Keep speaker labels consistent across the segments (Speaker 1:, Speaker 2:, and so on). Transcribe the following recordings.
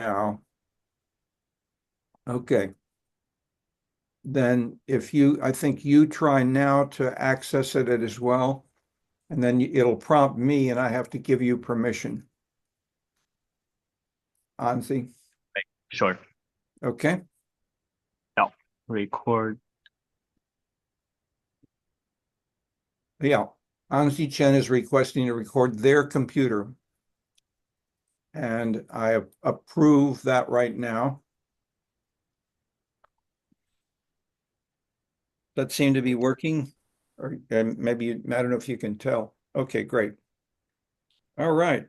Speaker 1: now. Okay. Then I think you try now to access it as well, and then it'll prompt me and I have to give you permission. Anzi,
Speaker 2: Sure.
Speaker 1: okay?
Speaker 2: No. Record.
Speaker 1: Yeah. Anzi Chen is requesting to record their computer. And I approve that right now. That seemed to be working, or maybe, I don't know if you can tell. Okay, great. All right.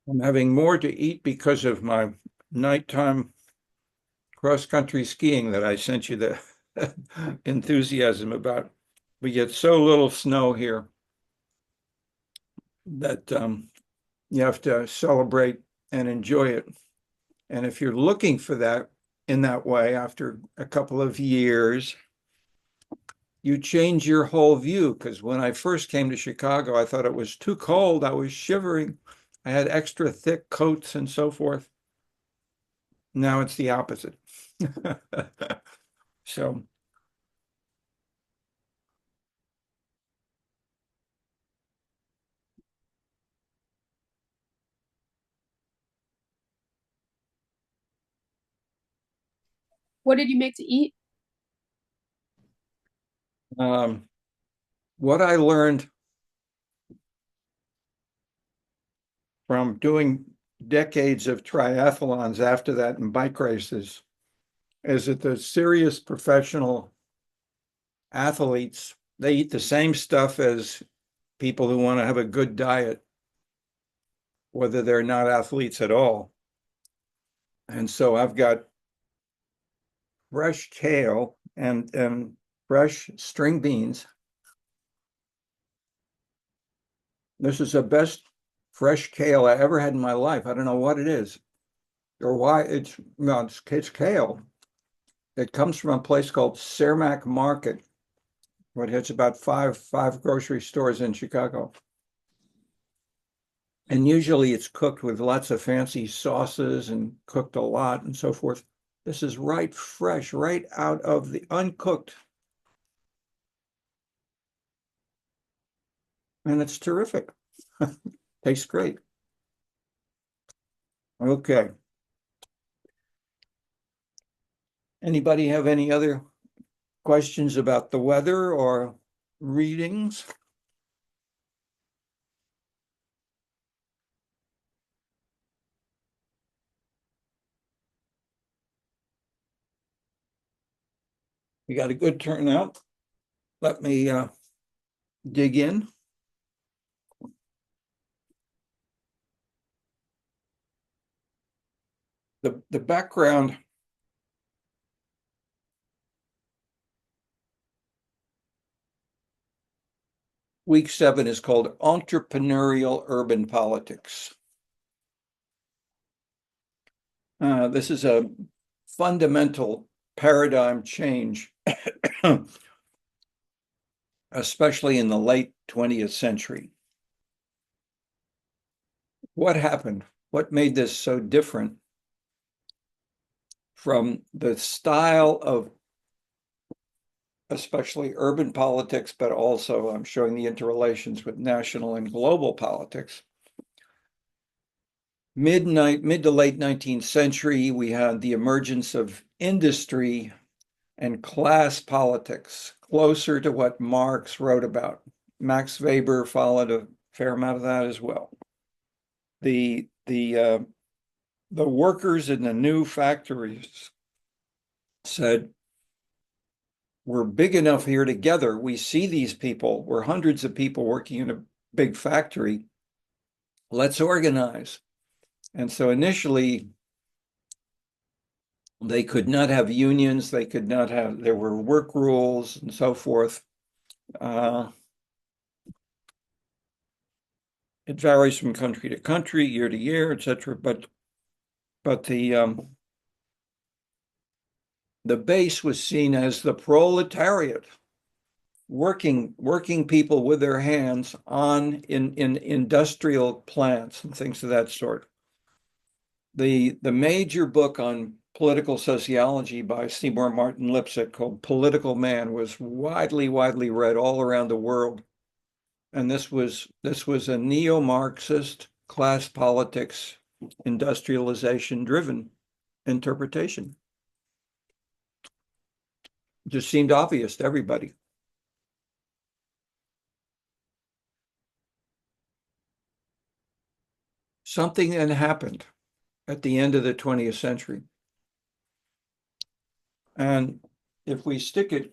Speaker 1: I'm having more to eat because of my nighttime cross-country skiing that I sent you the enthusiasm about. We get so little snow here that you have to celebrate and enjoy it. And if you're looking for that in that way after a couple of years, you change your whole view. Because when I first came to Chicago, I thought it was too cold. I was shivering. I had extra thick coats and so forth. Now it's the opposite. So,
Speaker 3: What did you make to eat?
Speaker 1: what I learned from doing decades of triathlons after that and bike races is that the serious professional athletes, they eat the same stuff as people who want to have a good diet, whether they're not athletes at all. And so I've got fresh kale and fresh string beans. This is the best fresh kale I ever had in my life. I don't know what it is or why it's kale. It comes from a place called Cermak Market, which has about five grocery stores in Chicago. And usually it's cooked with lots of fancy sauces and cooked a lot and so forth. This is right fresh, right out of the uncooked. And it's terrific. Tastes great. Okay. Anybody have any other questions about the weather or readings? We got a good turnout. Let me dig in. The background week 7 is called Entrepreneurial Urban Politics. This is a fundamental paradigm change, especially in the late 20th century. What happened? What made this so different from the style of especially urban politics, but also I'm showing the interrelations with national and global politics? Mid to late 19th century, we had the emergence of industry and class politics, closer to what Marx wrote about. Max Weber followed a fair amount of that as well. The workers in the new factories said, we're big enough here together. We see these people. We're hundreds of people working in a big factory. Let's organize. And so initially, they could not have unions. They could not have, there were work rules and so forth. It varies from country to country, year to year, etc. But But the base was seen as the proletariat, working people with their hands in industrial plants and things of that sort. The major book on political sociology by Seymour Martin Lipset called Political Man was widely read all around the world. And this was a neo-Marxist class politics, industrialization driven interpretation. Just seemed obvious to everybody. Something then happened at the end of the 20th century. And if we stick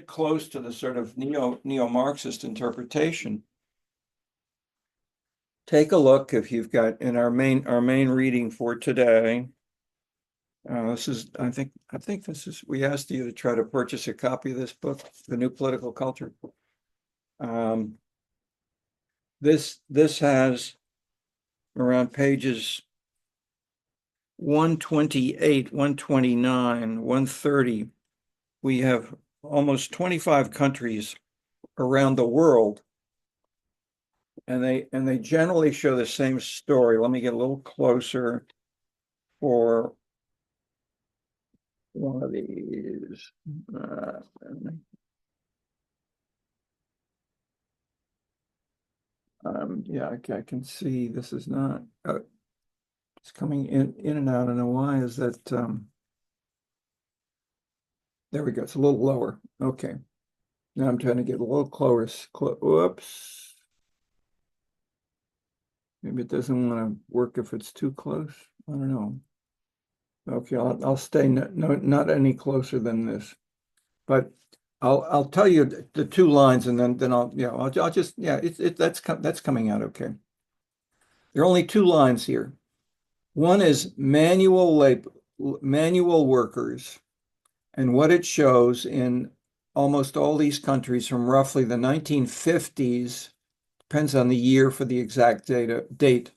Speaker 1: close to the sort of neo-Marxist interpretation, take a look if you've got in our main reading for today. This is, I think this is, we asked you to try to purchase a copy of this book, The New Political Culture. This has around pages 128, 129, 130. We have almost 25 countries around the world, and they generally show the same story. Let me get a little closer for one of these. Yeah, I can see this is not. It's coming in and out. I don't know why. Is that? There we go. It's a little lower. Okay. Now I'm trying to get a little close. Whoops. Maybe it doesn't want to work if it's too close. I don't know. Okay, I'll stay not any closer than this, but I'll tell you the two lines, and then I'll just that's coming out okay. There are only two lines here. One is manual workers, and what it shows in almost all these countries from roughly the 1950s, depends on the year for the exact date,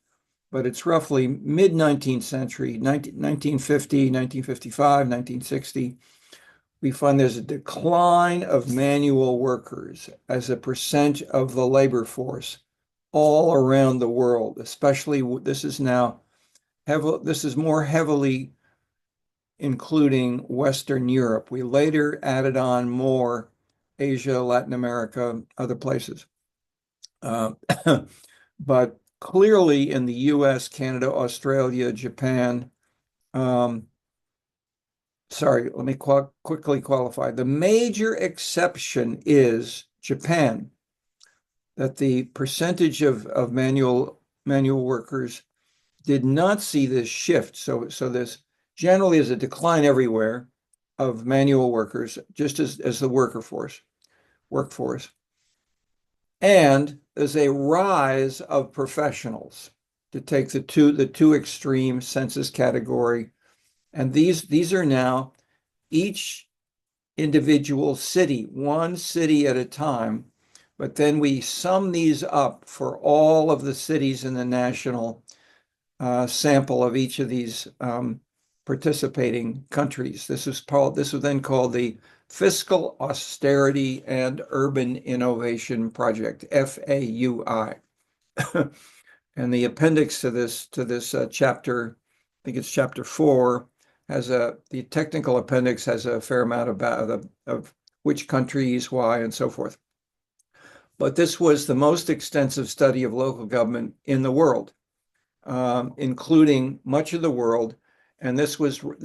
Speaker 1: but it's roughly mid-19th century, 1950, 1955, 1960. We find there's a decline of manual workers as a percent of the labor force all around the world, especially this is more heavily including Western Europe. We later added on more Asia, Latin America, other places. But clearly in the US, Canada, Australia, Japan, sorry, let me quickly qualify. The major exception is Japan, that the percentage of manual workers did not see this shift. So this generally is a decline everywhere of manual workers, just as the workforce. And there's a rise of professionals, to take the two extreme census category. And these are now each individual city, one city at a time, but then we sum these up for all of the cities in the national sample of each of these participating countries. This was then called the Fiscal Austerity and Urban Innovation Project, FAUI. And the appendix to this chapter, I think it's chapter 4, the technical appendix has a fair amount of which countries, why, and so forth. But this was the most extensive study of local government in the world, including much of the world. And this was for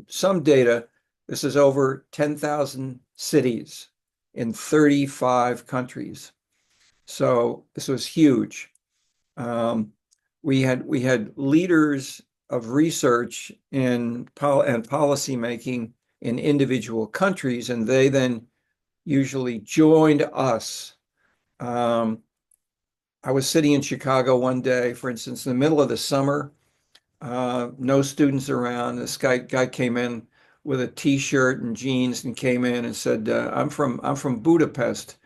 Speaker 1: some data, this is over 10,000 cities in 35 countries. So this was huge. We had leaders of research and policy making in individual countries, and they then usually joined us. I was sitting in Chicago one day, for instance, in the middle of the summer, no students around. This guy came in with a T-shirt and jeans and came in and said, I'm from Budapest.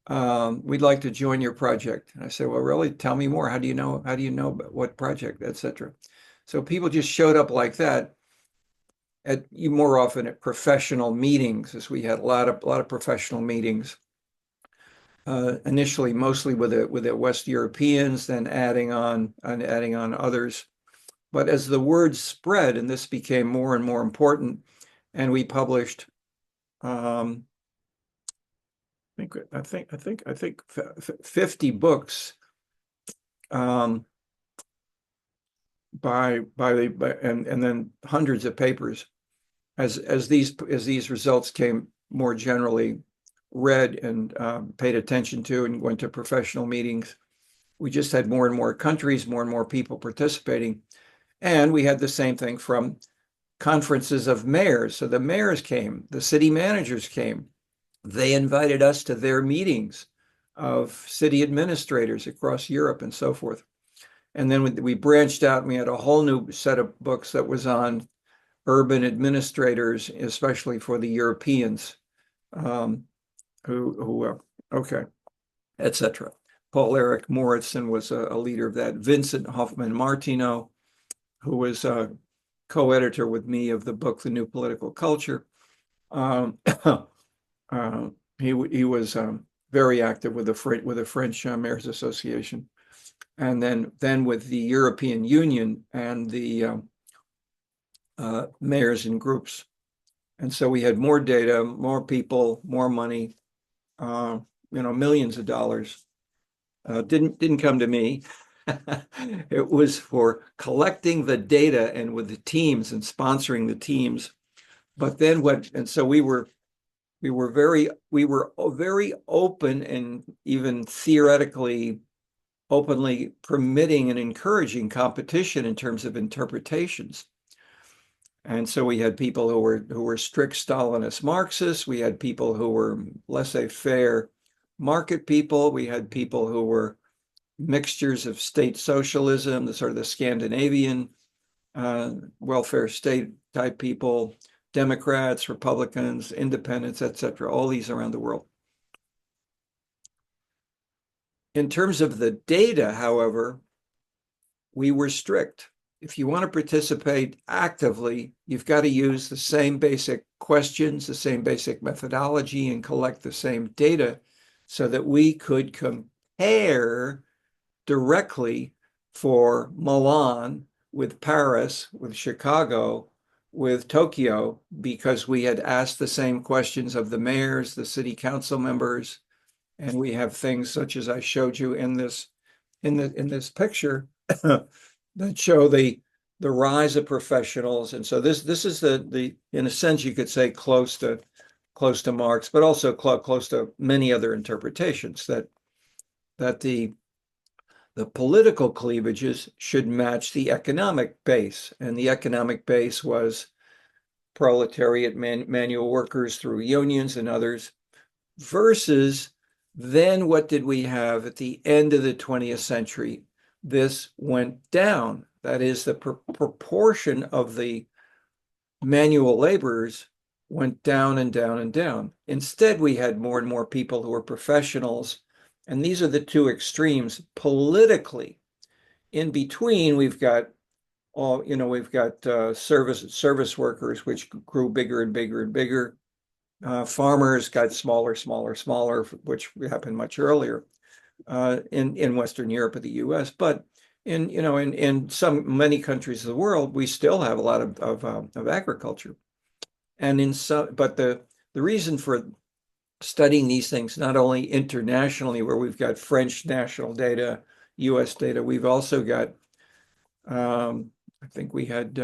Speaker 1: we'd like to join your project. And I said, well, really, tell me more. How do you know about what project, etc. So people just showed up like that at more often at professional meetings, as we had a lot of professional meetings. Initially, mostly with the West Europeans, then adding on others. But as the word spread, and this became more and more important, and we published, I think 50 books and then hundreds of papers as these results came more generally read and paid attention to and went to professional meetings. We just had more and more countries, more and more people participating. And we had the same thing from conferences of mayors. So the mayors came, the city managers came. They invited us to their meetings of city administrators across Europe and so forth. And then we branched out and we had a whole new set of books that was on urban administrators, especially for the Europeans, etc. Paul Eric Moritzen was a leader of that. Vincent Hoffman Martino, who was a co-editor with me of the book, The New Political Culture. He was very active with the French Mayors Association, and then with the European Union and the mayors in groups. And so we had more data, more people, more money, millions of dollars. Didn't come to me. It was for collecting the data and with the teams and sponsoring the teams. But then we were very open and even theoretically openly permitting and encouraging competition in terms of interpretations. And so we had people who were strict Stalinist Marxists. We had people who were laissez-faire market people. We had people who were mixtures of state socialism, the sort of the Scandinavian welfare state type people, Democrats, Republicans, independents, etc., all these around the world. In terms of the data, however, we were strict. If you want to participate actively, you've got to use the same basic questions, the same basic methodology, and collect the same data so that we could compare directly for Milan with Paris, with Chicago, with Tokyo, because we had asked the same questions of the mayors, the city council members, and we have things such as I showed you in this picture that show the rise of professionals. And so this is the in a sense you could say close to Marx, but also close to many other interpretations that the political cleavages should match the economic base, and the economic base was proletariat, manual workers through unions and others, versus then what did we have at the end of the 20th century? This went down. That is, the proportion of the manual laborers went down and down and down. Instead, we had more and more people who were professionals, and these are the two extremes politically. In between, we've got service workers, which grew bigger and bigger and bigger. Farmers got smaller, which happened much earlier in Western Europe or the U.S. But in many countries of the world, we still have a lot of agriculture. And but the reason for studying these things, not only internationally, where we've got French national data, U.S. data, we've also got, I think we had,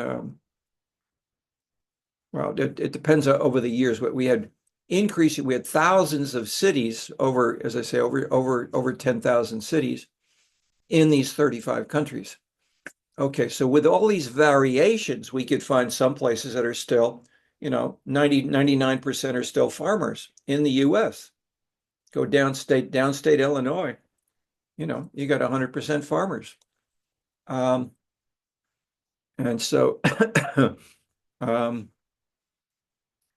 Speaker 1: well, it depends over the years. But we had increasing. We had thousands of cities over, as I say, over 10,000 cities in these 35 countries. Okay, so with all these variations, we could find some places that are still, 99% are still farmers in the U.S. Go downstate Illinois, you got 100% farmers. And so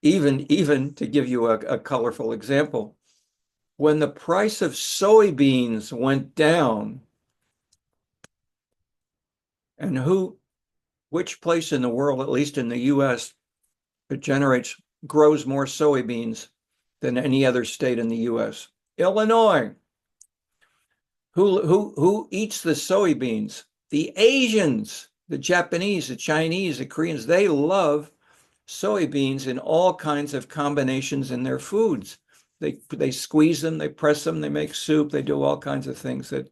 Speaker 1: even to give you a colorful example, when the price of soybeans went down, and which place in the world, at least in the US, it grows more soybeans than any other state in the US? Illinois. Who eats the soybeans? The Asians, the Japanese, the Chinese, the Koreans, they love soybeans in all kinds of combinations in their foods. They squeeze them, they press them, they make soup, they do all kinds of things that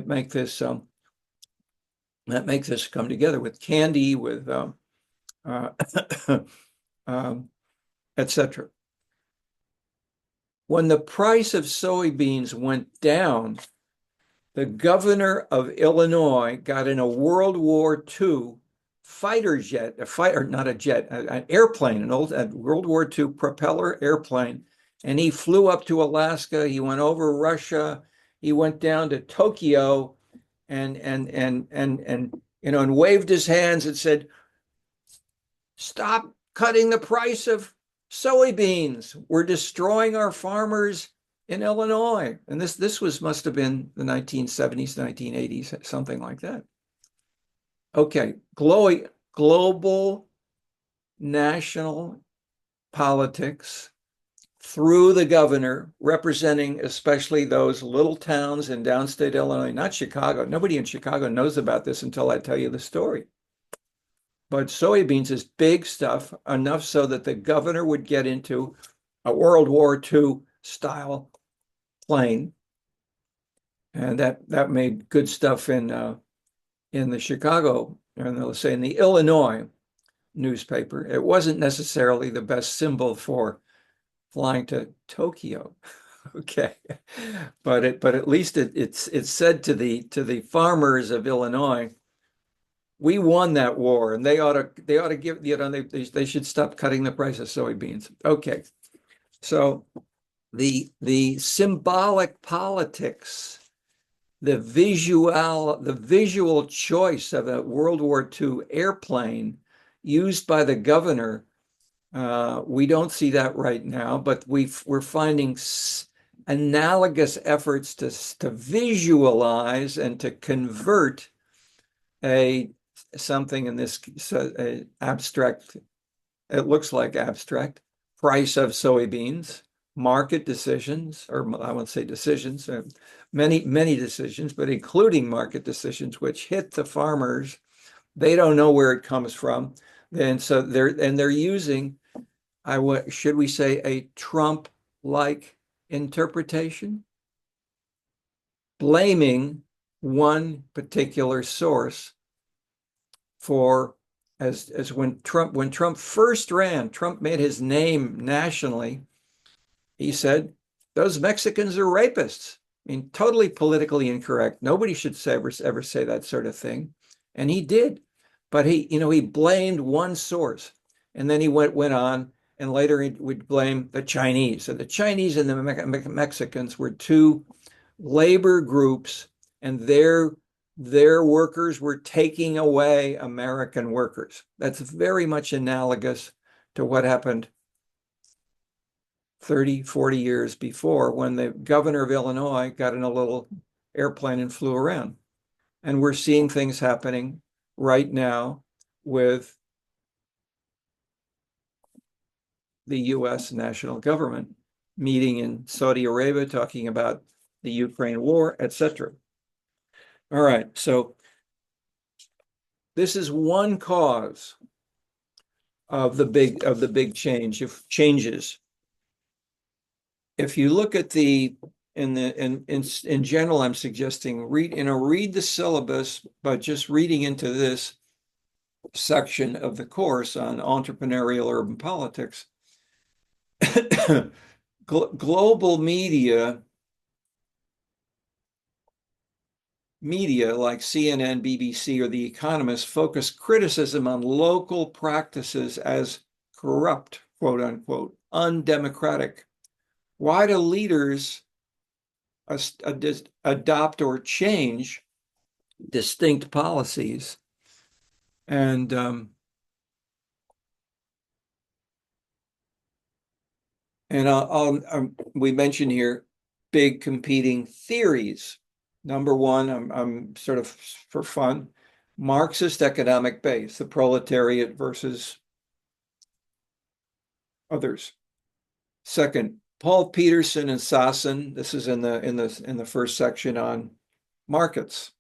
Speaker 1: make this come together with candy, with etc. When the price of soybeans went down, the governor of Illinois got in a World War II fighter jet, an airplane, an old World War II propeller airplane, and he flew up to Alaska. He went over Russia. He went down to Tokyo, and waved his hands and said, "Stop cutting the price of soybeans. We're destroying our farmers in Illinois." And this must have been the 1970s, 1980s, something like that. Okay, global national politics through the governor, representing especially those little towns in downstate Illinois, not Chicago. Nobody in Chicago knows about this until I tell you the story. But soybeans is big stuff, enough so that the governor would get into a World War II style plane, and that made good stuff in the Chicago, and let's say in the Illinois newspaper. It wasn't necessarily the best symbol for flying to Tokyo, okay, but at least it's said to the farmers of Illinois, we won that war, and they ought to give, they should stop cutting the price of soybeans. Okay, so the symbolic politics, the visual choice of a World War II airplane used by the governor, we don't see that right now, but we're finding analogous efforts to visualize and to convert something in this abstract, it looks like abstract, price of soybeans, market decisions, or I won't say decisions, many decisions, but including market decisions, which hit the farmers. They don't know where it comes from. And so they're using, should we say, a Trump-like interpretation, blaming one particular source for, as when Trump first ran, Trump made his name nationally. He said, "Those Mexicans are rapists." I mean, totally politically incorrect. Nobody should ever say that sort of thing. And he did. But he blamed one source. And then he went on, and later he would blame the Chinese. So the Chinese and the Mexicans were two labor groups, and their workers were taking away American workers. That's very much analogous to what happened 30, 40 years before, when the governor of Illinois got in a little airplane and flew around. And we're seeing things happening right now with the US national government meeting in Saudi Arabia, talking about the Ukraine war, etc. All right, so this is one cause of the big changes. If you look at in general, I'm suggesting read the syllabus, but just reading into this section of the course on entrepreneurial urban politics. Global media like CNN, BBC, or The Economist focus criticism on local practices as corrupt, quote unquote, undemocratic. Why do leaders adopt or change distinct policies? And we mentioned here big competing theories. Number one, I'm sort of for fun, Marxist economic base, the proletariat versus others. Second, Paul Peterson and Sasson, this is in the first section on markets.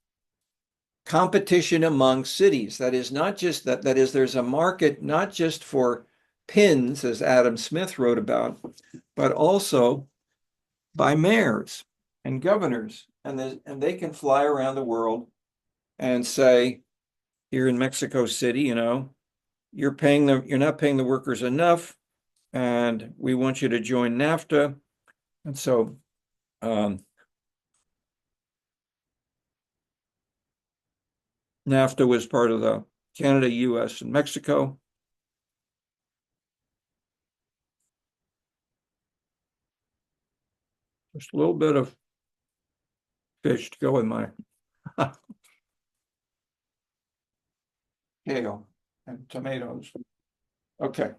Speaker 1: Competition among cities. That is not just that is there's a market not just for pins, as Adam Smith wrote about, but also by mayors and governors. And they can fly around the world and say, here in Mexico City, you're not paying the workers enough, and we want you to join NAFTA. And so NAFTA was part of the Canada, US, and Mexico. Just a little bit of fish to go with my kale and tomatoes. Okay.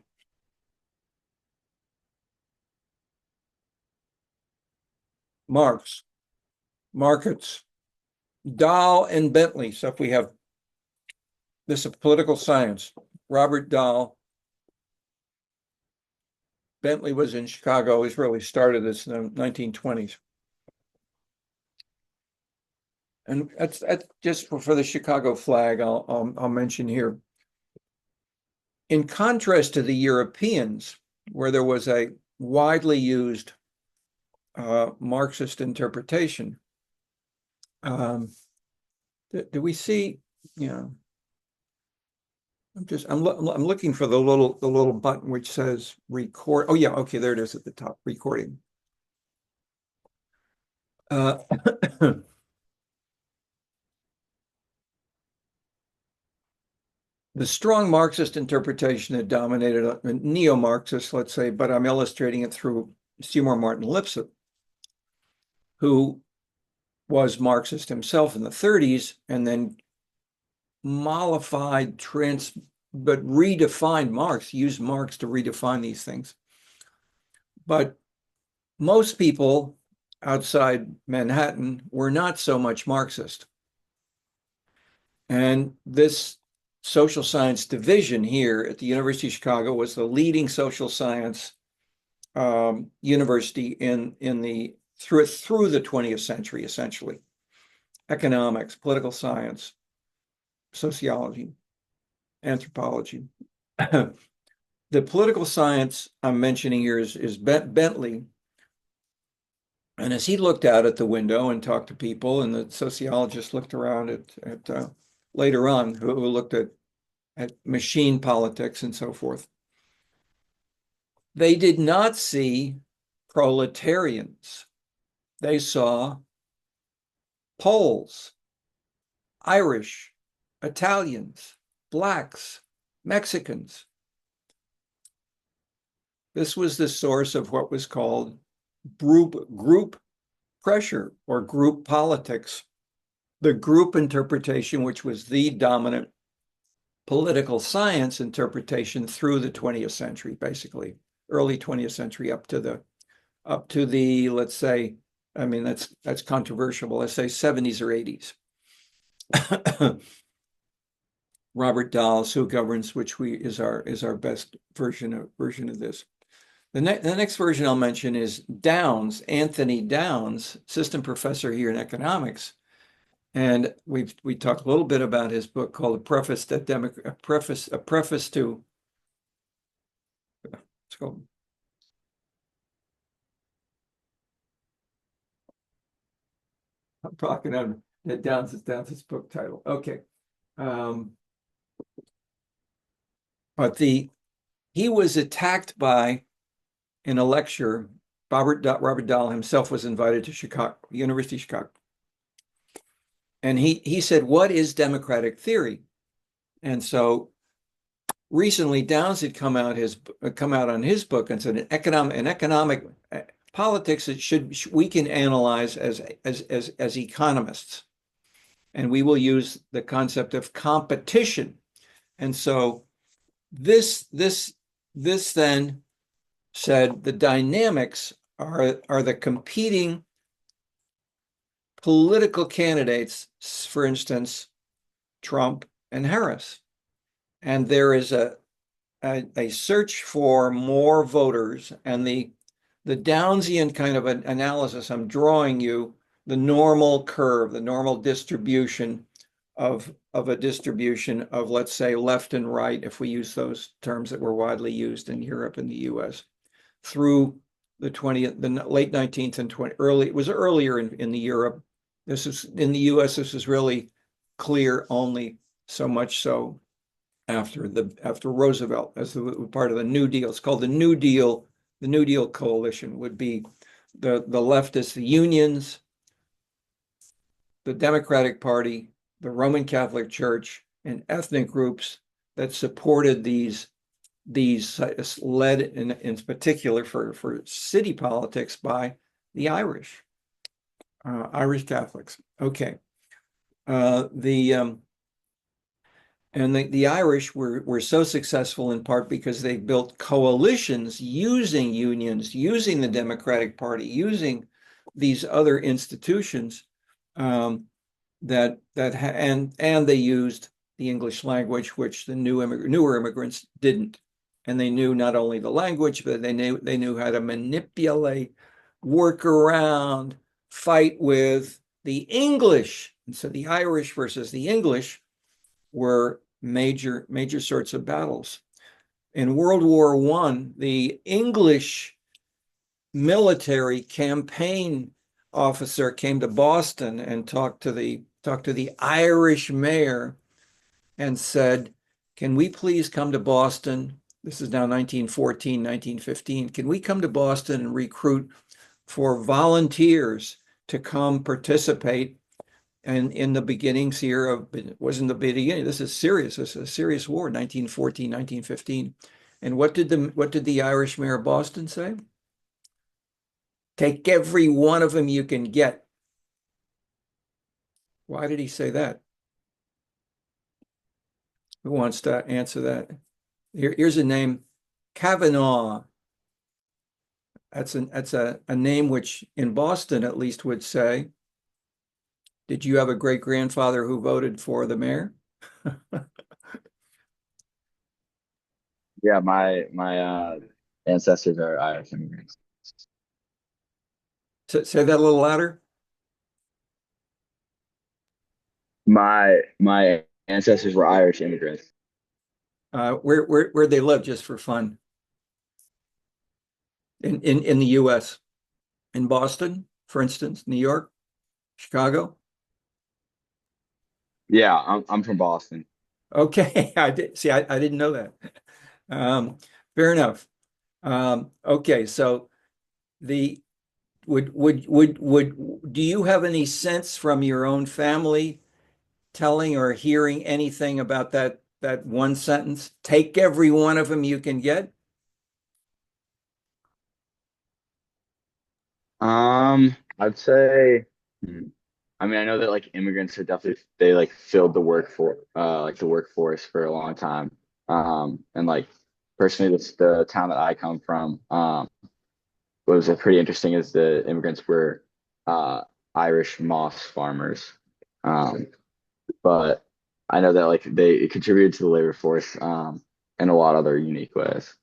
Speaker 1: Marx, markets, Dahl and Bentley. So if we have this is political science, Robert Dahl. Bentley was in Chicago. He's really started this in the 1920s. And that's just for the Chicago flag, I'll mention here. In contrast to the Europeans, where there was a widely used Marxist interpretation, do we see? I'm looking for the little button which says record. Oh yeah, okay, there it is at the top, recording. The strong Marxist interpretation that dominated neo-Marxist, let's say, but I'm illustrating it through Seymour Martin Lipset, who was Marxist himself in the 30s and then mollified, but redefined Marx, used Marx to redefine these things. But most people outside Manhattan were not so much Marxist. And this social science division here at the University of Chicago was the leading social science university through the 20th century, essentially. Economics, political science, sociology, anthropology. The political science I'm mentioning here is Bentley. And as he looked out at the window and talked to people, and the sociologists looked around at later on, who looked at machine politics and so forth, they did not see proletarians. They saw Poles, Irish, Italians, Blacks, Mexicans. This was the source of what was called group pressure or group politics, the group interpretation, which was the dominant political science interpretation through the 20th century, basically early 20th century up to the let's say, I mean that's controversial, let's say 70s or 80s. Robert Dahl's Who Governs, which is our best version of this. The next version I'll mention is Downs, Anthony Downs, assistant professor here in economics. And we talked a little bit about his book called A Preface to it's called I'm talking on Downs' book title. Okay. But he was attacked by, in a lecture, Robert Dahl himself was invited to Chicago, University of Chicago. And he said, what is democratic theory? And so recently Downs had come out on his book and said, in economic politics, we can analyze as economists. And we will use the concept of competition. And so this then said the dynamics are the competing political candidates, for instance, Trump and Harris. And there is a search for more voters, and the Downsian kind of an analysis, I'm drawing you the normal curve, the normal distribution of a distribution of, let's say, left and right, if we use those terms that were widely used in Europe and the US, through the late 19th and it was earlier in the Europe. This is in the US, this is really clear only so much so after Roosevelt as part of the New Deal. It's called the New Deal. The New Deal coalition would be the leftists, the unions, the Democratic Party, the Roman Catholic Church, and ethnic groups that supported these led in particular for city politics by the Irish Catholics. Okay. The Irish were so successful in part because they built coalitions using unions, using the Democratic Party, using these other institutions, and they used the English language, which the newer immigrants didn't. And they knew not only the language, but they knew how to manipulate, work around, fight with the English. And so the Irish versus the English were major sorts of battles. In World War I, the English military campaign officer came to Boston and talked to the Irish mayor and said, "Can we please come to Boston?" This is now 1914, 1915. "Can we come to Boston and recruit for volunteers to come participate in the beginnings here of, it wasn't the beginning, this is serious. This is a serious war, 1914, 1915. And what did the Irish mayor of Boston say? "Take every one of them you can get." Why did he say that? Who wants to answer that? Here's a name, Kavanaugh. That's a name which in Boston at least would say, "Did you have a great grandfather who voted for the mayor?"
Speaker 4: Yeah, my ancestors are Irish immigrants.
Speaker 1: Say that a little louder.
Speaker 4: My ancestors were Irish immigrants.
Speaker 1: Where they live, just for fun? In the US, in Boston, for instance, New York, Chicago.
Speaker 4: Yeah, I'm from Boston.
Speaker 1: Okay, I didn't know that. Fair enough. Okay, so do you have any sense from your own family telling or hearing anything about that one sentence? Take every one of them you can get?
Speaker 4: I'd say, I mean, I know that like immigrants are definitely they like filled the workforce for a long time. And like personally, the town that I come from, what was pretty interesting is the immigrants were Irish moss farmers. But I know that like they contributed to the labor force in a lot of other unique ways.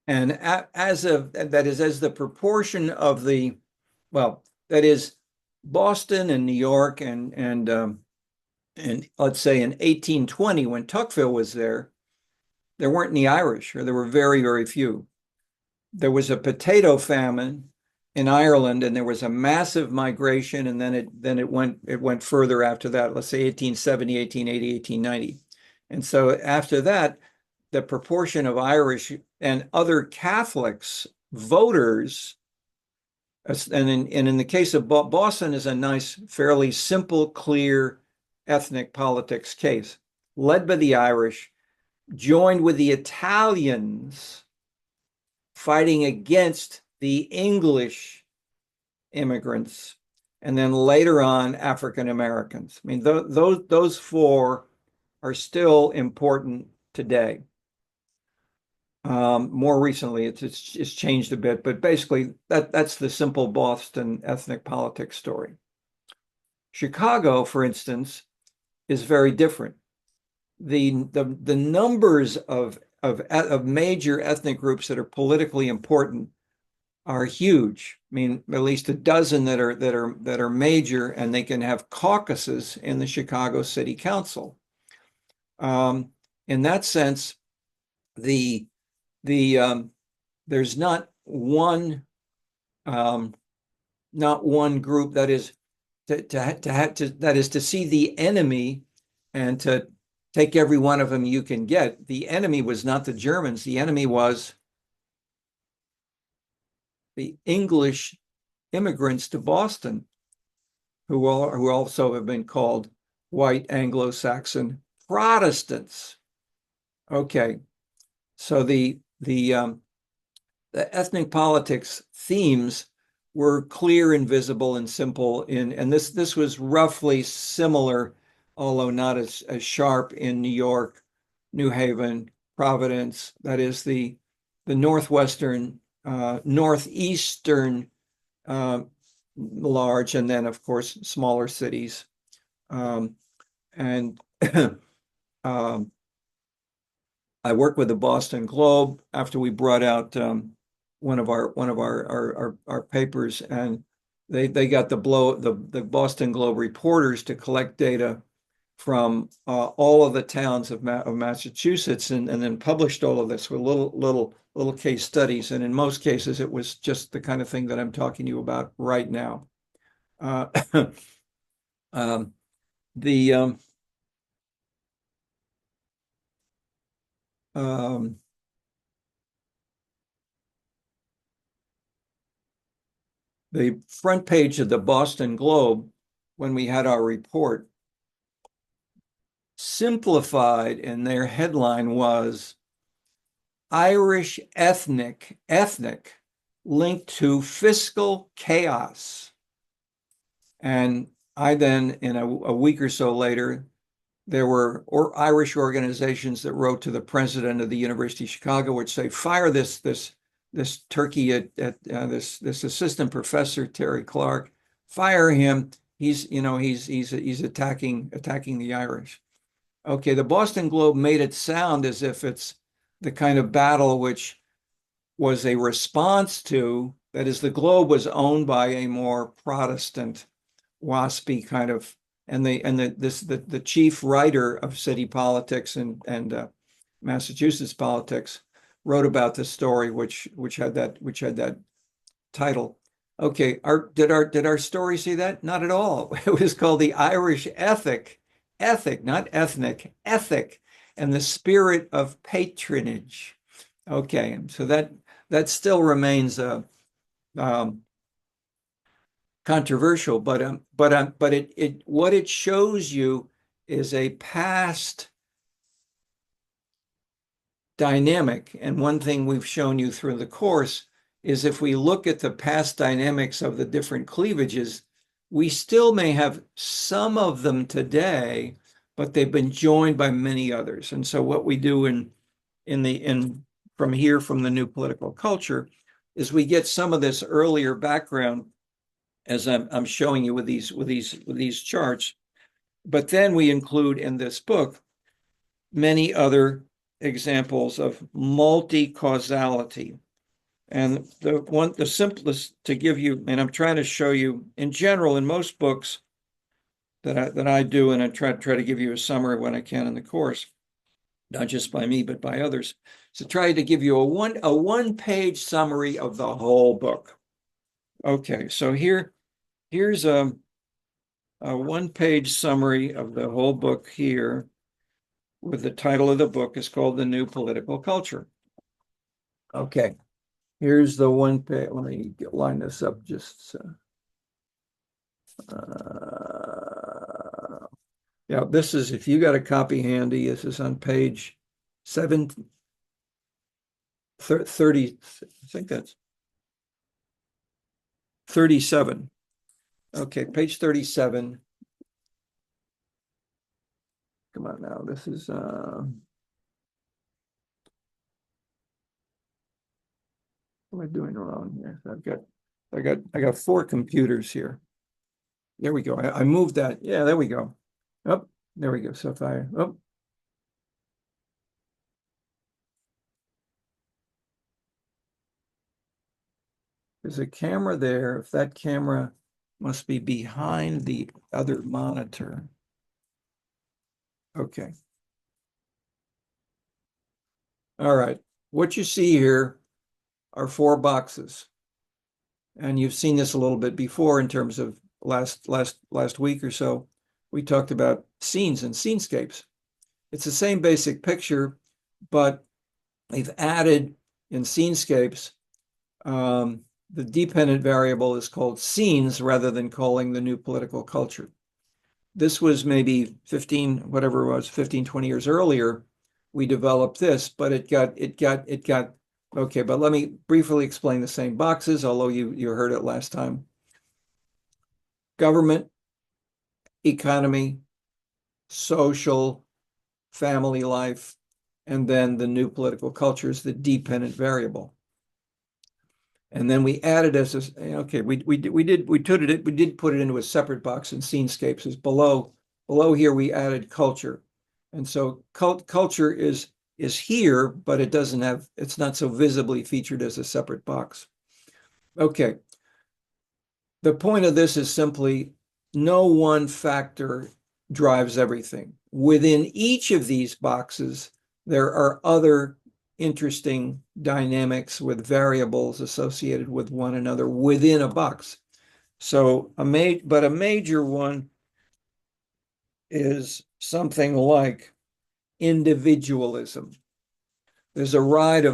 Speaker 1: And as the proportion of that is Boston and New York and let's say in 1820 when Tocqueville was there weren't any Irish, or there were very, very few. There was a potato famine in Ireland, and there was a massive migration, and then it went further after that. Let's say 1870, 1880, 1890, and so after that, the proportion of Irish and other Catholics voters, and in the case of Boston, is a nice, fairly simple, clear ethnic politics case, led by the Irish, joined with the Italians fighting against the English immigrants, and then later on African Americans. I mean, those four are still important today. More recently, it's changed a bit, but basically that's the simple Boston ethnic politics story. Chicago, for instance, is very different. The numbers of major ethnic groups that are politically important are huge. I mean, at least a dozen that are major, and they can have caucuses in the Chicago City Council. In that sense, there's not one group that is to see the enemy and to take every one of them you can get. The enemy was not the Germans. The enemy was the English immigrants to Boston, who also have been called white Anglo-Saxon Protestants. Okay, so the ethnic politics themes were clear and visible and simple and this was roughly similar, although not as sharp, in New York, New Haven, Providence, that is the northwestern, northeastern large, and then of course smaller cities. And I worked with the Boston Globe after we brought out one of our papers, and they got the Boston Globe reporters to collect data from all of the towns of Massachusetts, and then published all of this with little case studies. And in most cases, it was just the kind of thing that I'm talking to you about right now. The front page of the Boston Globe, when we had our report, simplified, and their headline was Irish ethnic linked to fiscal chaos. And I then, in a week or so later, there were Irish organizations that wrote to the president of the University of Chicago, which say, fire this turkey at this assistant professor, Terry Clark, fire him. He's attacking the Irish. Okay, the Boston Globe made it sound as if it's the kind of battle which was a response to, that is, the Globe was owned by a more Protestant, waspy kind of, and the chief writer of city politics and Massachusetts politics wrote about this story, which had that title. Okay, did our story see that? Not at all. It was called The Irish Ethic, not ethnic, ethic, and the Spirit of Patronage. Okay, so that still remains controversial, but what it shows you is a past dynamic. And one thing we've shown you through the course is, if we look at the past dynamics of the different cleavages, we still may have some of them today, but they've been joined by many others. And so what we do from the new political culture is we get some of this earlier background, as I'm showing you with these charts, but then we include in this book many other examples of multi-causality. And the simplest to give you, and I'm trying to show you in general in most books that I do, and I try to give you a summary when I can in the course, not just by me but by others. So try to give you a one-page summary of the whole book. Okay, so here's a one-page summary of the whole book here, with the title of the book is called The New Political Culture. Okay, here's the one page. Let me line this up just. Yeah, this is, if you got a copy handy, this is on page 30, I think that's 37. Okay, page 37. Come on now, this is am I doing wrong here? I got four computers here. There we go. I moved that. Yeah, there we go. Oh, there we go. So if I, oh. There's a camera there. If that camera must be behind the other monitor. Okay. All right. What you see here are four boxes. And you've seen this a little bit before in terms of last week or so. We talked about scenes and scenescapes. It's the same basic picture, but we've added in scenescapes, the dependent variable is called scenes rather than calling the new political culture. This was maybe 15, whatever it was, 15, 20 years earlier, we developed this, but it got, okay, but let me briefly explain the same boxes, although you heard it last time. Government, economy, social, family life, and then the new political culture is the dependent variable. And then we added as a, okay, we did put it into a separate box in scenescapes. Is below here we added culture, and so culture is here, but it's not so visibly featured as a separate box. Okay. The point of this is simply no one factor drives everything. Within each of these boxes, there are other interesting dynamics with variables associated with one another within a box. So a major one is something like individualism. There's a rise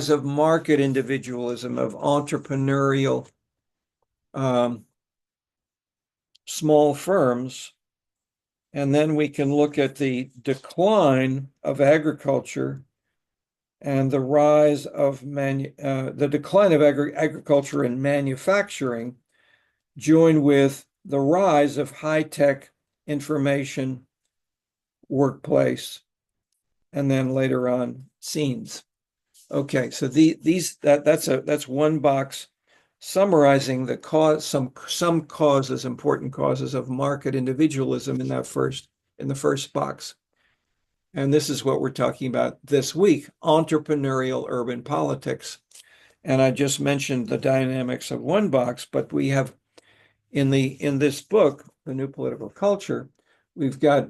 Speaker 1: of market individualism, of entrepreneurial small firms. And then we can look at the decline of agriculture and the rise of the decline of agriculture and manufacturing, joined with the rise of high-tech information workplace, and then later on scenes. Okay, so that's one box summarizing the some causes, important causes of market individualism in the first box. And this is what we're talking about this week, entrepreneurial urban politics. And I just mentioned the dynamics of one box, but we have in this book, The New Political Culture, we've got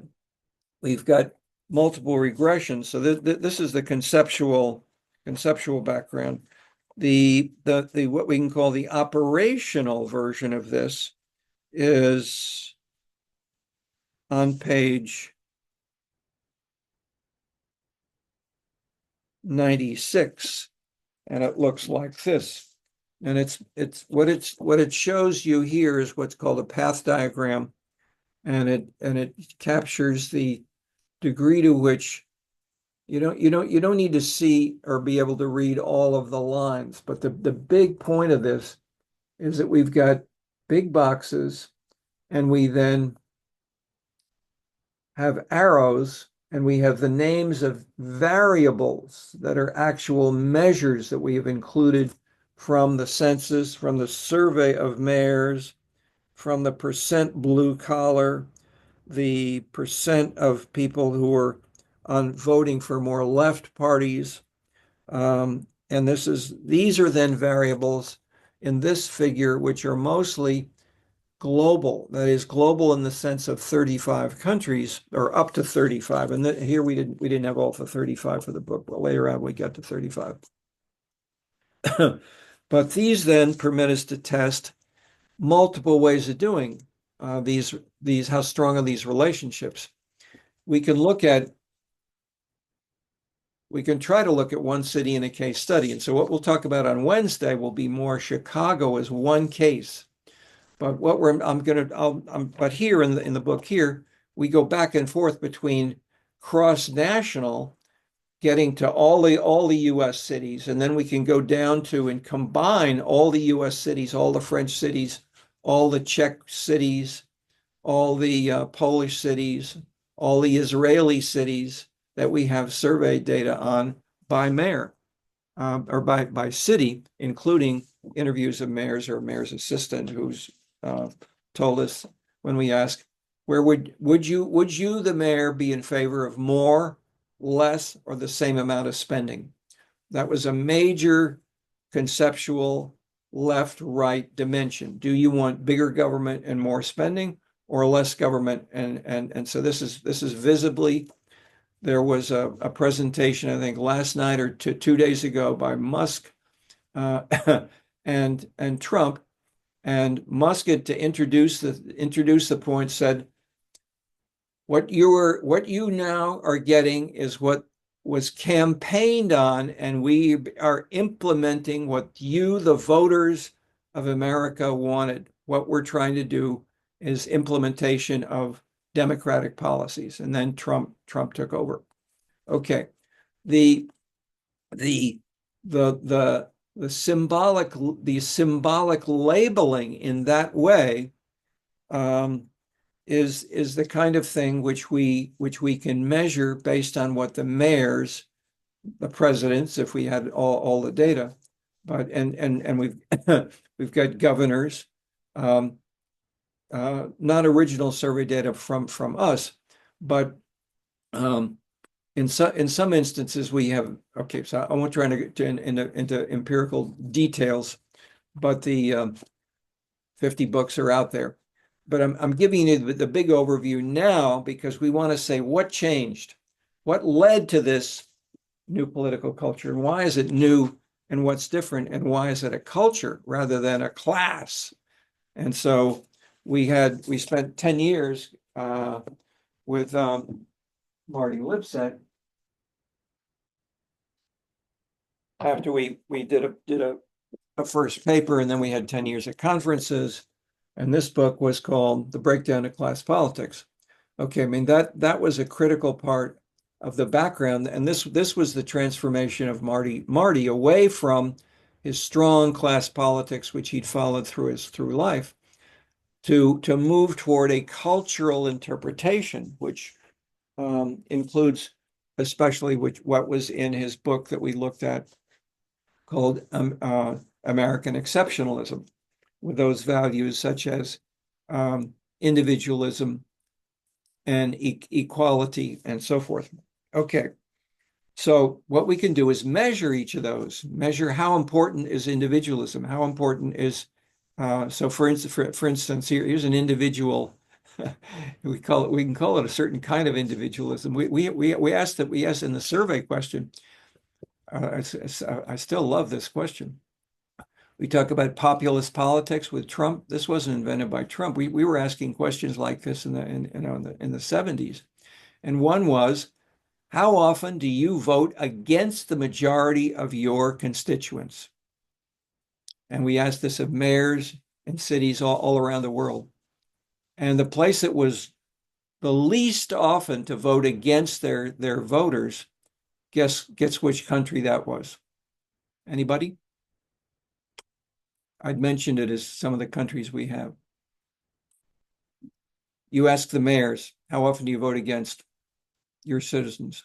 Speaker 1: multiple regressions. So this is the conceptual background. The what we can call the operational version of this is on page 96, and it looks like this. And what it shows you here is what's called a path diagram, and it captures the degree to which you don't need to see or be able to read all of the lines, but the big point of this is that we've got big boxes, and we then have arrows, and we have the names of variables that are actual measures that we have included from the census, from the survey of mayors, from the percent blue collar, the percent of people who are on voting for more left parties. And these are then variables in this figure, which are mostly global. That is global in the sense of 35 countries, or up to 35. And here we didn't have all the 35 for the book, but later on we got to 35. But these then permit us to test multiple ways of doing these how strong are these relationships. We can try to look at one city in a case study. And so what we'll talk about on Wednesday will be more Chicago as one case. But but here in the book here, we go back and forth between cross-national, getting to all the U.S. cities, and then we can go down to and combine all the U.S. cities, all the French cities, all the Czech cities, all the Polish cities, all the Israeli cities that we have survey data on by mayor. or by city, including interviews of mayors or mayor's assistant, who's told us when we ask, where would you, the mayor, be in favor of more, less, or the same amount of spending? That was a major conceptual left-right dimension. Do you want bigger government and more spending, or less government? And so this is visibly. There was a presentation, I think, last night or 2 days ago by Musk and Trump. And Musk, to introduce the point, said, what you now are getting is what was campaigned on, and we are implementing what you, the voters of America, wanted. What we're trying to do is implementation of democratic policies. And then Trump took over. Okay, the symbolic labeling in that way is the kind of thing which we can measure based on what the mayors, the presidents, if we had all the data, but and we've got governors, not original survey data from us, but in some instances we have. Okay, so I won't try to get into empirical details, but the 50 books are out there. But I'm giving you the big overview now because we want to say what changed, what led to this new political culture, and why is it new, and what's different, and why is it a culture rather than a class? And so we spent 10 years with Marty Lipset after we did a first paper, and then we had 10 years of conferences. And this book was called The Breakdown of Class Politics. Okay, I mean, that was a critical part of the background. And this was the transformation of Marty away from his strong class politics, which he'd followed through life, to move toward a cultural interpretation, which includes especially what was in his book that we looked at called American Exceptionalism, with those values such as individualism and equality and so forth. Okay, so what we can do is measure each of those, measure how important is individualism, how important is, so for instance, here's an individual, we can call it a certain kind of individualism. We asked in the survey question, I still love this question. We talk about populist politics with Trump. This wasn't invented by Trump. We were asking questions like this in the 70s. And one was, how often do you vote against the majority of your constituents? And we asked this of mayors in cities all around the world. And the place that was the least often to vote against their voters, guess which country that was? Anybody? I'd mentioned it as some of the countries we have. You ask the mayors, how often do you vote against your citizens?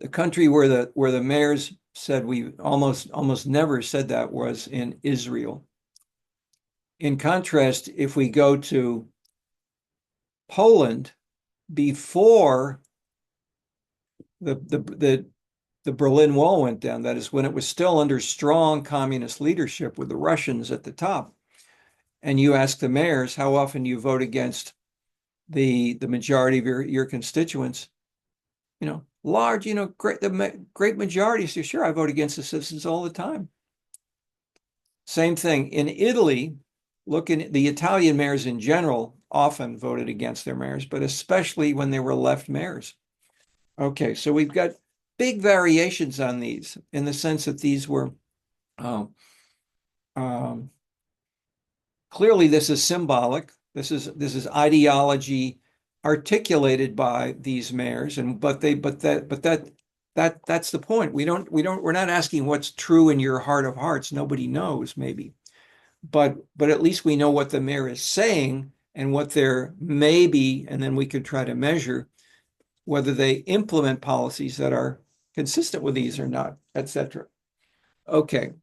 Speaker 1: The country where the mayors said we almost never said that was in Israel. In contrast, if we go to Poland, before the Berlin Wall went down, that is when it was still under strong communist leadership with the Russians at the top, and you ask the mayors, how often do you vote against the majority of your constituents? Large, great majority say, sure, I vote against the citizens all the time. Same thing in Italy. Looking at the Italian mayors in general often voted against their mayors, but especially when they were left mayors. Okay, so we've got big variations on these in the sense that these were clearly this is symbolic. This is ideology articulated by these mayors, but that's the point. We're not asking what's true in your heart of hearts. Nobody knows, maybe, but at least we know what the mayor is saying and what there may be, and then we could try to measure whether they implement policies that are consistent with these or not, etc. Okay.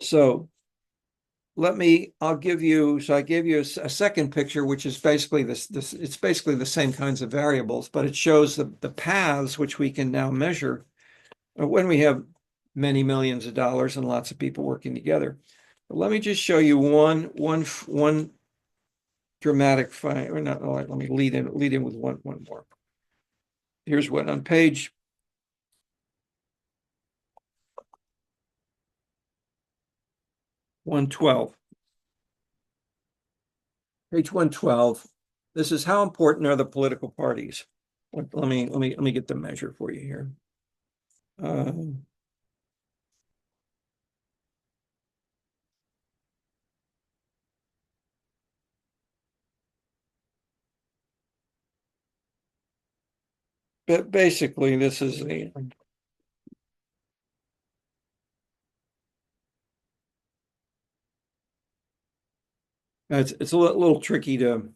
Speaker 1: So I gave you a second picture, which is basically it's basically the same kinds of variables, but it shows the paths which we can now measure when we have many millions of dollars and lots of people working together. But let me just show you one dramatic find, or not, let me lead in with one more. Here's what on page 112. Page 112. This is how important are the political parties. Let me get the measure for you here. But basically, this is it's a little tricky to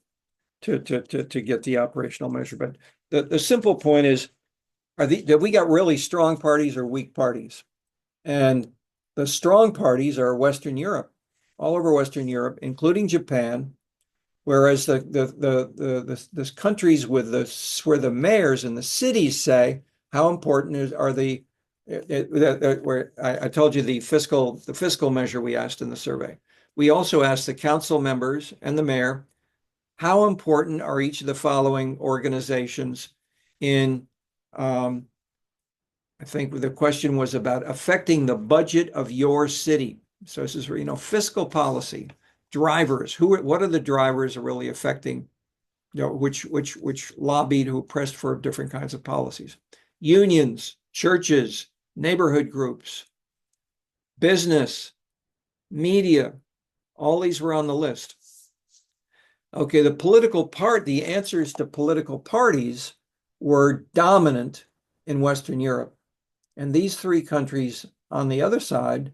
Speaker 1: get the operational measure, but the simple point is, have we got really strong parties or weak parties? And the strong parties are Western Europe, all over Western Europe, including Japan. Whereas the countries with where the mayors and the cities say how important are where I told you the fiscal measure we asked in the survey. We also asked the council members and the mayor, how important are each of the following organizations in I think the question was about affecting the budget of your city. So this is, fiscal policy, drivers. What are the drivers are really affecting, which lobbied, who pressed for different kinds of policies? Unions, churches, neighborhood groups, business, media, all these were on the list. Okay, the answers to political parties were dominant in Western Europe. And these three countries on the other side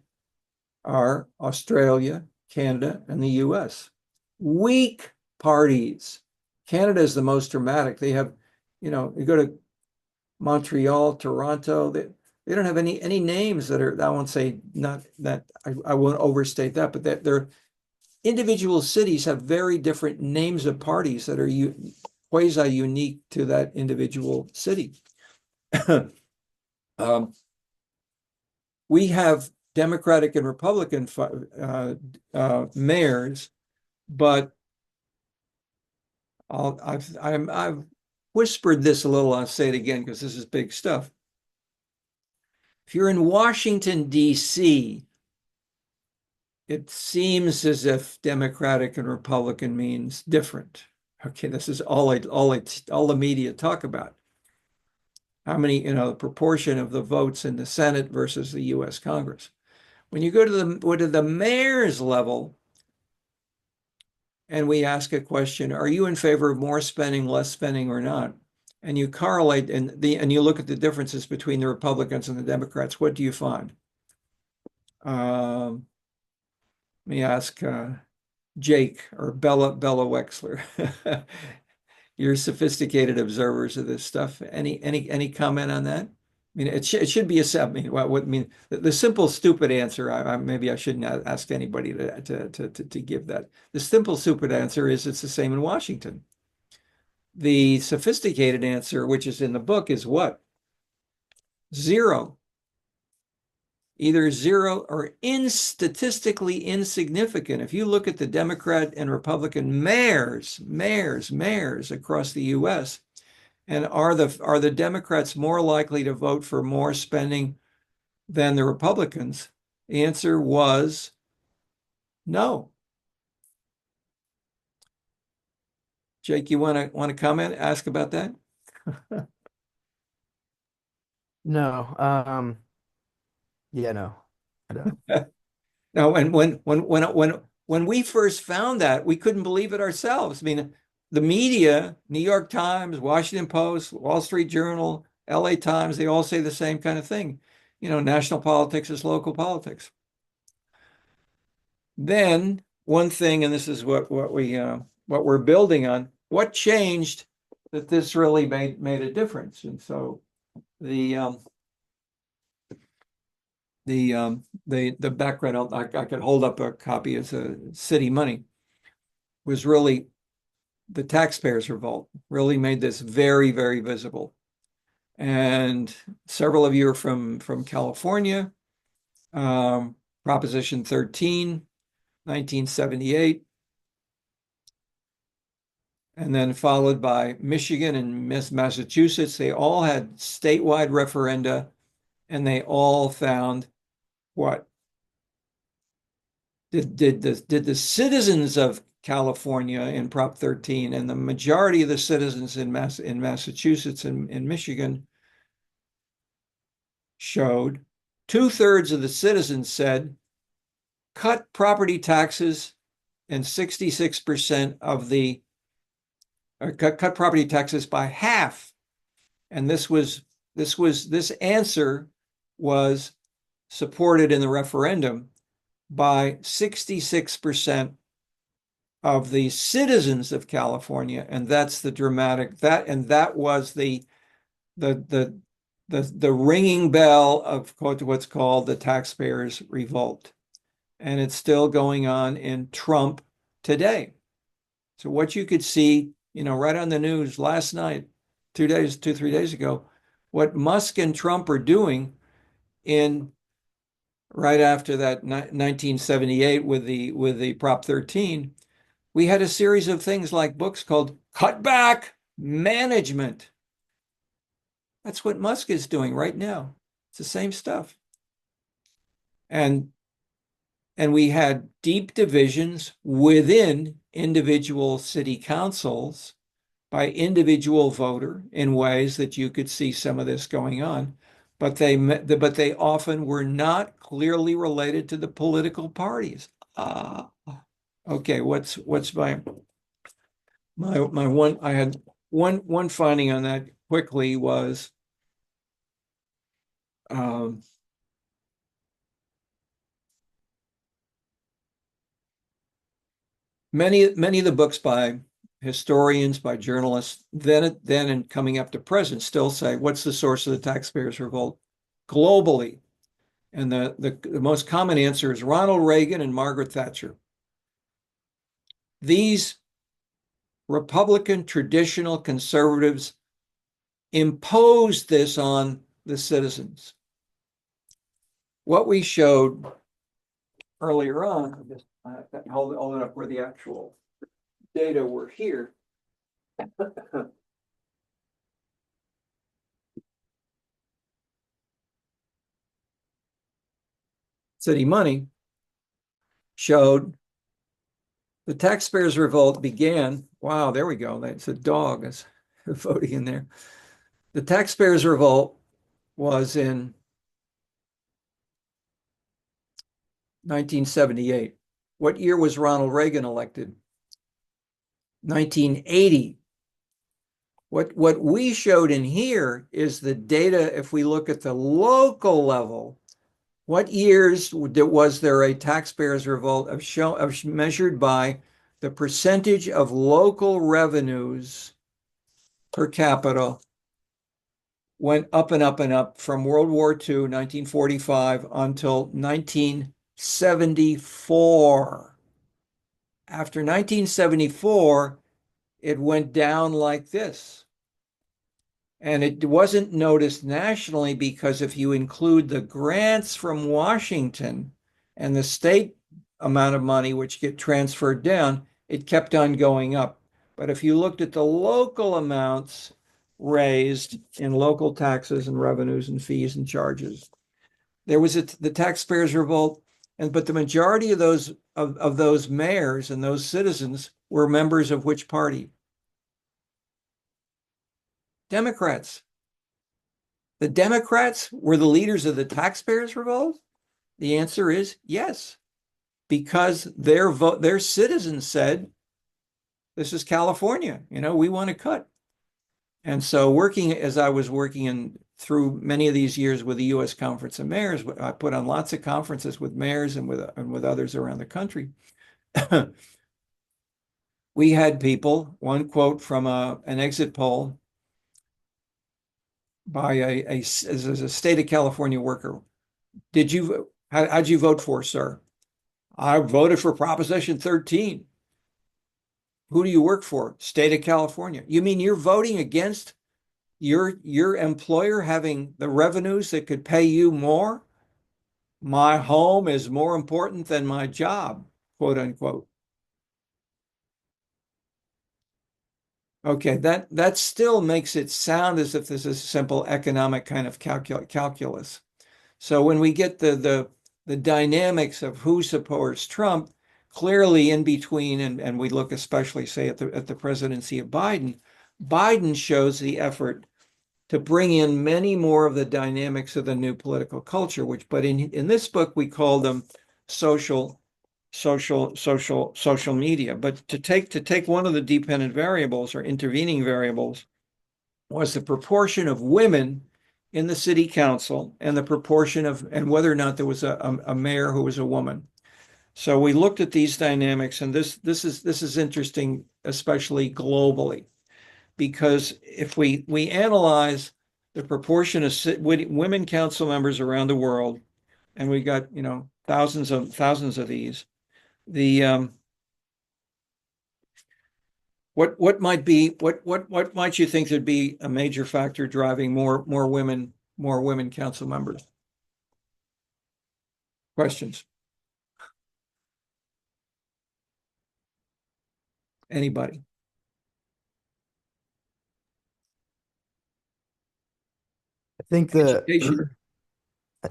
Speaker 1: are Australia, Canada, and the US. Weak parties. Canada is the most dramatic. They have, you go to Montreal, Toronto, they don't have any names that are, I won't say not that, I won't overstate that, but that their individual cities have very different names of parties that are quasi unique to that individual city. We have Democratic and Republican mayors, but I've whispered this a little. I'll say it again because this is big stuff. If you're in Washington, D.C., it seems as if Democratic and Republican means different. Okay, this is all the media talk about. How many, the proportion of the votes in the Senate versus the U.S. Congress. When you go to the mayor's level, and we ask a question, are you in favor of more spending, less spending, or not? And you correlate and you look at the differences between the Republicans and the Democrats, what do you find? Let me ask Jake or Bella Wexler. You're sophisticated observers of this stuff. Any comment on that? I mean, it should be the simple stupid answer. Maybe I shouldn't ask anybody to give that. The simple stupid answer is it's the same in Washington. The sophisticated answer, which is in the book, is what? Zero. Either zero or statistically insignificant. If you look at the Democrat and Republican mayors across the U.S., and are the Democrats more likely to vote for more spending than the Republicans? The answer was no. Jake, you want to comment, ask about that?
Speaker 5: No. Yeah, no, I don't.
Speaker 1: No, and when we first found that, we couldn't believe it ourselves. I mean, the media, New York Times, Washington Post, Wall Street Journal, LA Times, they all say the same kind of thing. National politics is local politics. Then one thing, and this is what we're building on, what changed that this really made a difference? And so
Speaker 6: the background, I could hold up a copy as a city money, was really the taxpayers revolt, really made this very, very visible. And several of you are from California. Proposition 13, 1978. And then followed by Michigan and Massachusetts. They all had statewide referenda, and they all found what? Did the citizens of California in Prop 13 and the majority of the citizens in Massachusetts and in Michigan showed 2/3 of the citizens said cut property taxes, and 66% of the cut property taxes by half. And this answer was supported in the referendum by 66% of the citizens of California. And that's the dramatic that was the ringing bell of what's called the taxpayers revolt. And it's still going on in Trump today. So what you could see, right on the news last night, 3 days ago, what Musk and Trump are doing right after that 1978 with the Prop 13, we had a series of things like books called Cutback Management. That's what Musk is doing right now. It's the same stuff. And we had deep divisions within individual city councils by individual voter in ways that you could see some of this going on. But they often were not clearly related to the political parties. Okay, what's my one? I had one finding on that quickly was many of the books by historians, by journalists, then and coming up to present, still say, what's the source of the taxpayers revolt globally? And the most common answer is Ronald Reagan and Margaret Thatcher. These Republican traditional conservatives imposed this on the citizens. What we showed earlier on, just hold it up where the actual data were here. City money showed the taxpayers revolt began. Wow, there we go. That's a dog is voting in there. The taxpayers revolt was in 1978. What year was Ronald Reagan elected? 1980. What we showed in here is the data. If we look at the local level, what years was there a taxpayers revolt measured by the percentage of local revenues per capita went up and up and up from World War II, 1945, until 1974. After 1974, it went down like this. And it wasn't noticed nationally because if you include the grants from Washington and the state amount of money which get transferred down, it kept on going up. But if you looked at the local amounts raised in local taxes and revenues and fees and charges, there was the taxpayers revolt. But the majority of those mayors and those citizens were members of which party? Democrats. The Democrats were the leaders of the taxpayers revolt? The answer is yes, because their citizens said, this is California, we want to cut. And so as I was working through many of these years with the U.S. Conference of Mayors, I put on lots of conferences with mayors and with others around the country. We had people, one quote from an exit poll as a state of California worker. How'd you vote for, sir? I voted for Proposition 13. Who do you work for? State of California. You mean you're voting against your employer having the revenues that could pay you more? My home is more important than my job, quote unquote. Okay, that still makes it sound as if this is a simple economic kind of calculus. So when we get the dynamics of who supports Trump, clearly in between, and we look especially, say, at the presidency of Biden, Biden shows the effort to bring in many more of the dynamics of the new political culture, but in this book we call them social media. But to take one of the dependent variables or intervening variables was the proportion of women in the city council and the proportion of, and whether or not there was a mayor who was a woman. So we looked at these dynamics, and this is interesting, especially globally, because if we analyze the proportion of women council members around the world, and we got thousands of these, what might you think would be a major factor driving more women council members? Questions? Anybody?
Speaker 5: I think
Speaker 6: Education.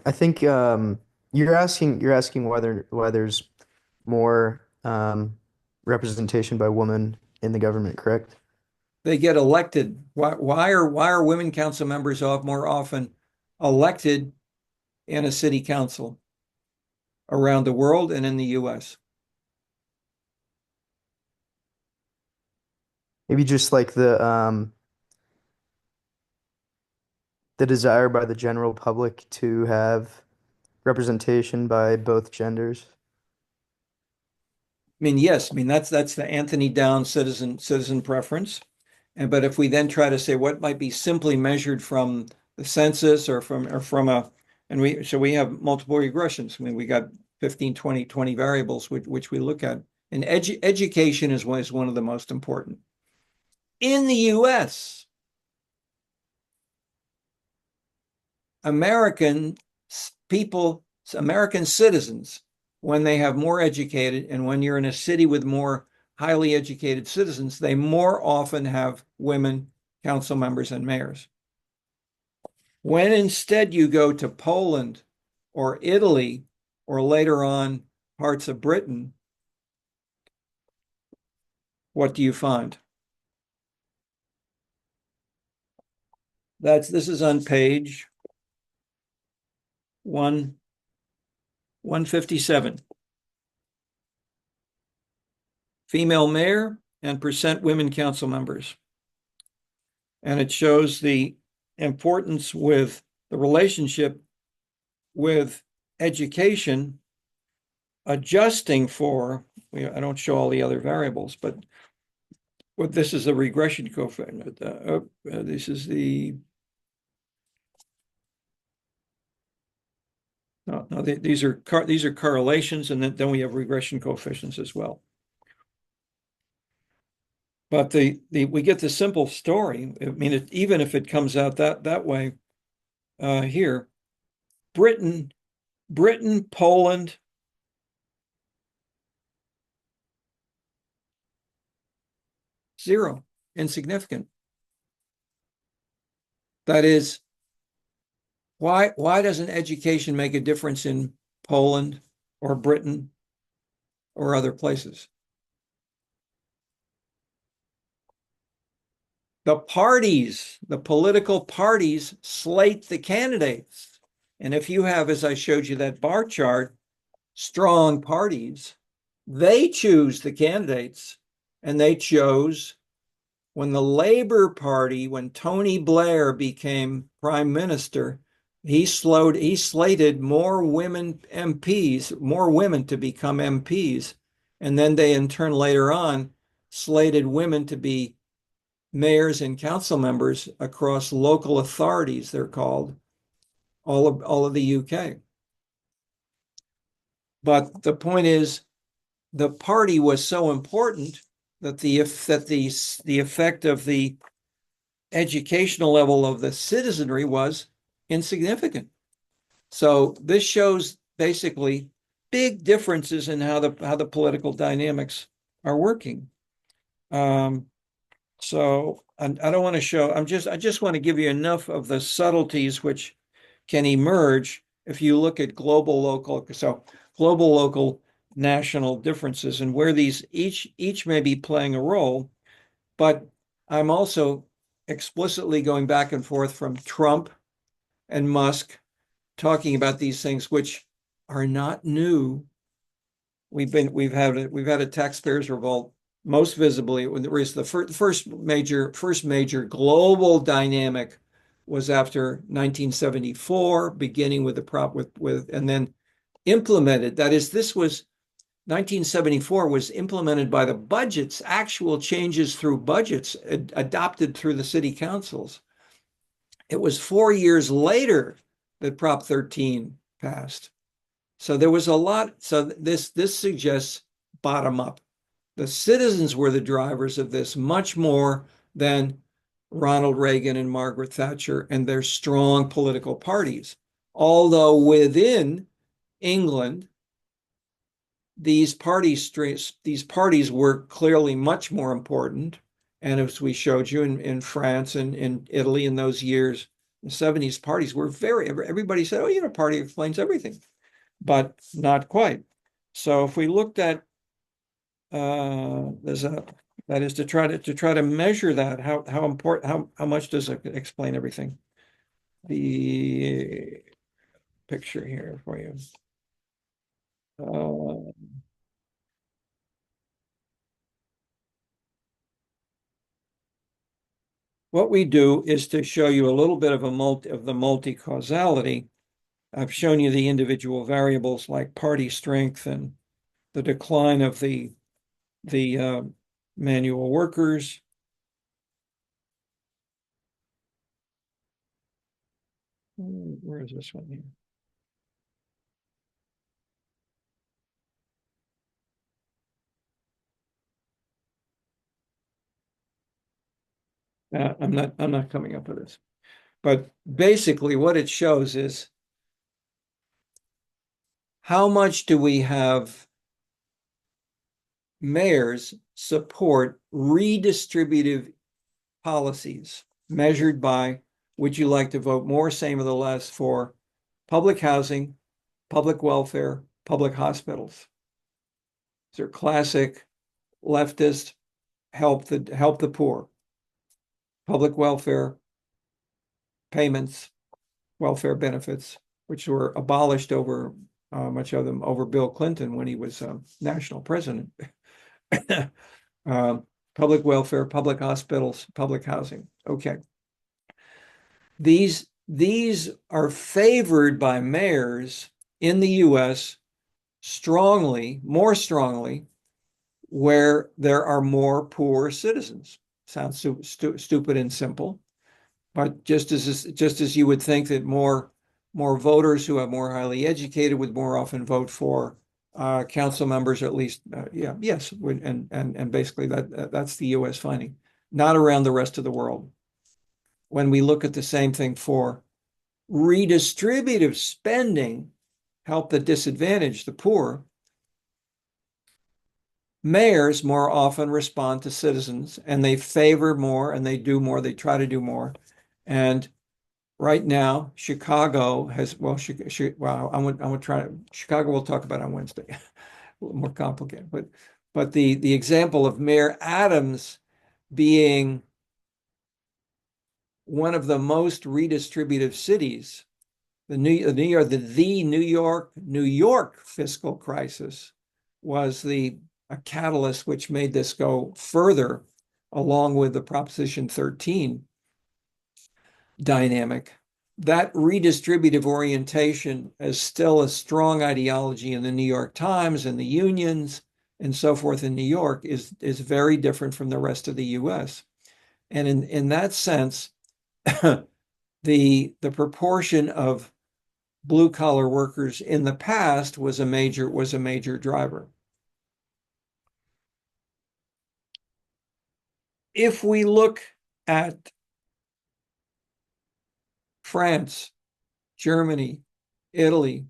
Speaker 5: I think you're asking whether there's more representation by women in the government, correct?
Speaker 6: They get elected. Why are women council members more often elected in a city council around the world and in the US?
Speaker 5: Maybe just like the desire by the general public to have representation by both genders.
Speaker 6: I mean, yes. I mean, that's the Anthony Downs citizen preference. But if we then try to say what might be simply measured from the census or from we have multiple regressions. I mean, we got 15, 20 variables which we look at. And education is one of the most important. In the US, American citizens, when they have more educated, and when you're in a city with more highly educated citizens, they more often have women council members and mayors. When instead you go to Poland or Italy or later on parts of Britain, what do you find? This is on page 157. Female mayor and percent women council members. And it shows the importance with the relationship with education, adjusting for, I don't show all the other variables, but this is a regression coefficient. This is these are correlations, and then we have regression coefficients as well. But we get the simple story. I mean, even if it comes out that way, here, Britain, Poland, zero, insignificant. That is, why doesn't education make a difference in Poland or Britain or other places? The political parties slate the candidates. And if you have, as I showed you that bar chart, strong parties, they choose the candidates. And they chose, when the Labor Party, when Tony Blair became prime minister, he slated more women MPs, more women to become MPs. And then they in turn later on slated women to be mayors and council members across local authorities, they're called, all of the UK. But the point is, the party was so important that the effect of the educational level of the citizenry was insignificant. So this shows basically big differences in how the political dynamics are working. So I don't want to show. I just want to give you enough of the subtleties which can emerge if you look at global, local. So global, local, national differences and where these each may be playing a role. But I'm also explicitly going back and forth from Trump and Musk talking about these things which are not new. We've had a taxpayers revolt. Most visibly, when there was the first major global dynamic was after 1974, beginning with and then implemented. That is, 1974 was implemented by the budgets, actual changes through budgets adopted through the city councils. It was 4 years later that Prop 13 passed. So there was a lot. So this suggests bottom up. The citizens were the drivers of this much more than Ronald Reagan and Margaret Thatcher and their strong political parties. Although within England, these parties were clearly much more important. And as we showed you in France and in Italy in those years, the 70s parties were everybody said, oh, party explains everything, but not quite. So if we looked at, that is to try to measure that, how important, how much does it explain everything? The picture here for you. What we do is to show you a little bit of the multi-causality. I've shown you the individual variables like party strength and the decline of the manual workers. Where is this one here? I'm not coming up with this, but basically what it shows is how much do we have mayors support redistributive policies measured by, would you like to vote more, same, or the less for public housing, public welfare, public hospitals? These are classic leftist help the poor. Public welfare payments, welfare benefits, which were abolished much of them over Bill Clinton when he was national president. Public welfare, public hospitals, public housing. Okay. These are favored by mayors in the US more strongly, where there are more poor citizens. Sounds stupid and simple, but just as you would think that more voters who are more highly educated would more often vote for council members, or at least yes, and basically that's the U.S. finding, not around the rest of the world. When we look at the same thing for redistributive spending, help the disadvantaged, the poor, mayors more often respond to citizens and they favor more and they do more, they try to do more. And right now, Chicago has, Chicago we'll talk about on Wednesday, a little more complicated, but the example of Mayor Adams being one of the most redistributive cities, the New York fiscal crisis was a catalyst which made this go further, along with the Proposition 13 dynamic. That redistributive orientation is still a strong ideology in the New York Times and the unions and so forth in New York is very different from the rest of the US. And in that sense, the proportion of blue collar workers in the past was a major driver. If we look at France, Germany, Italy,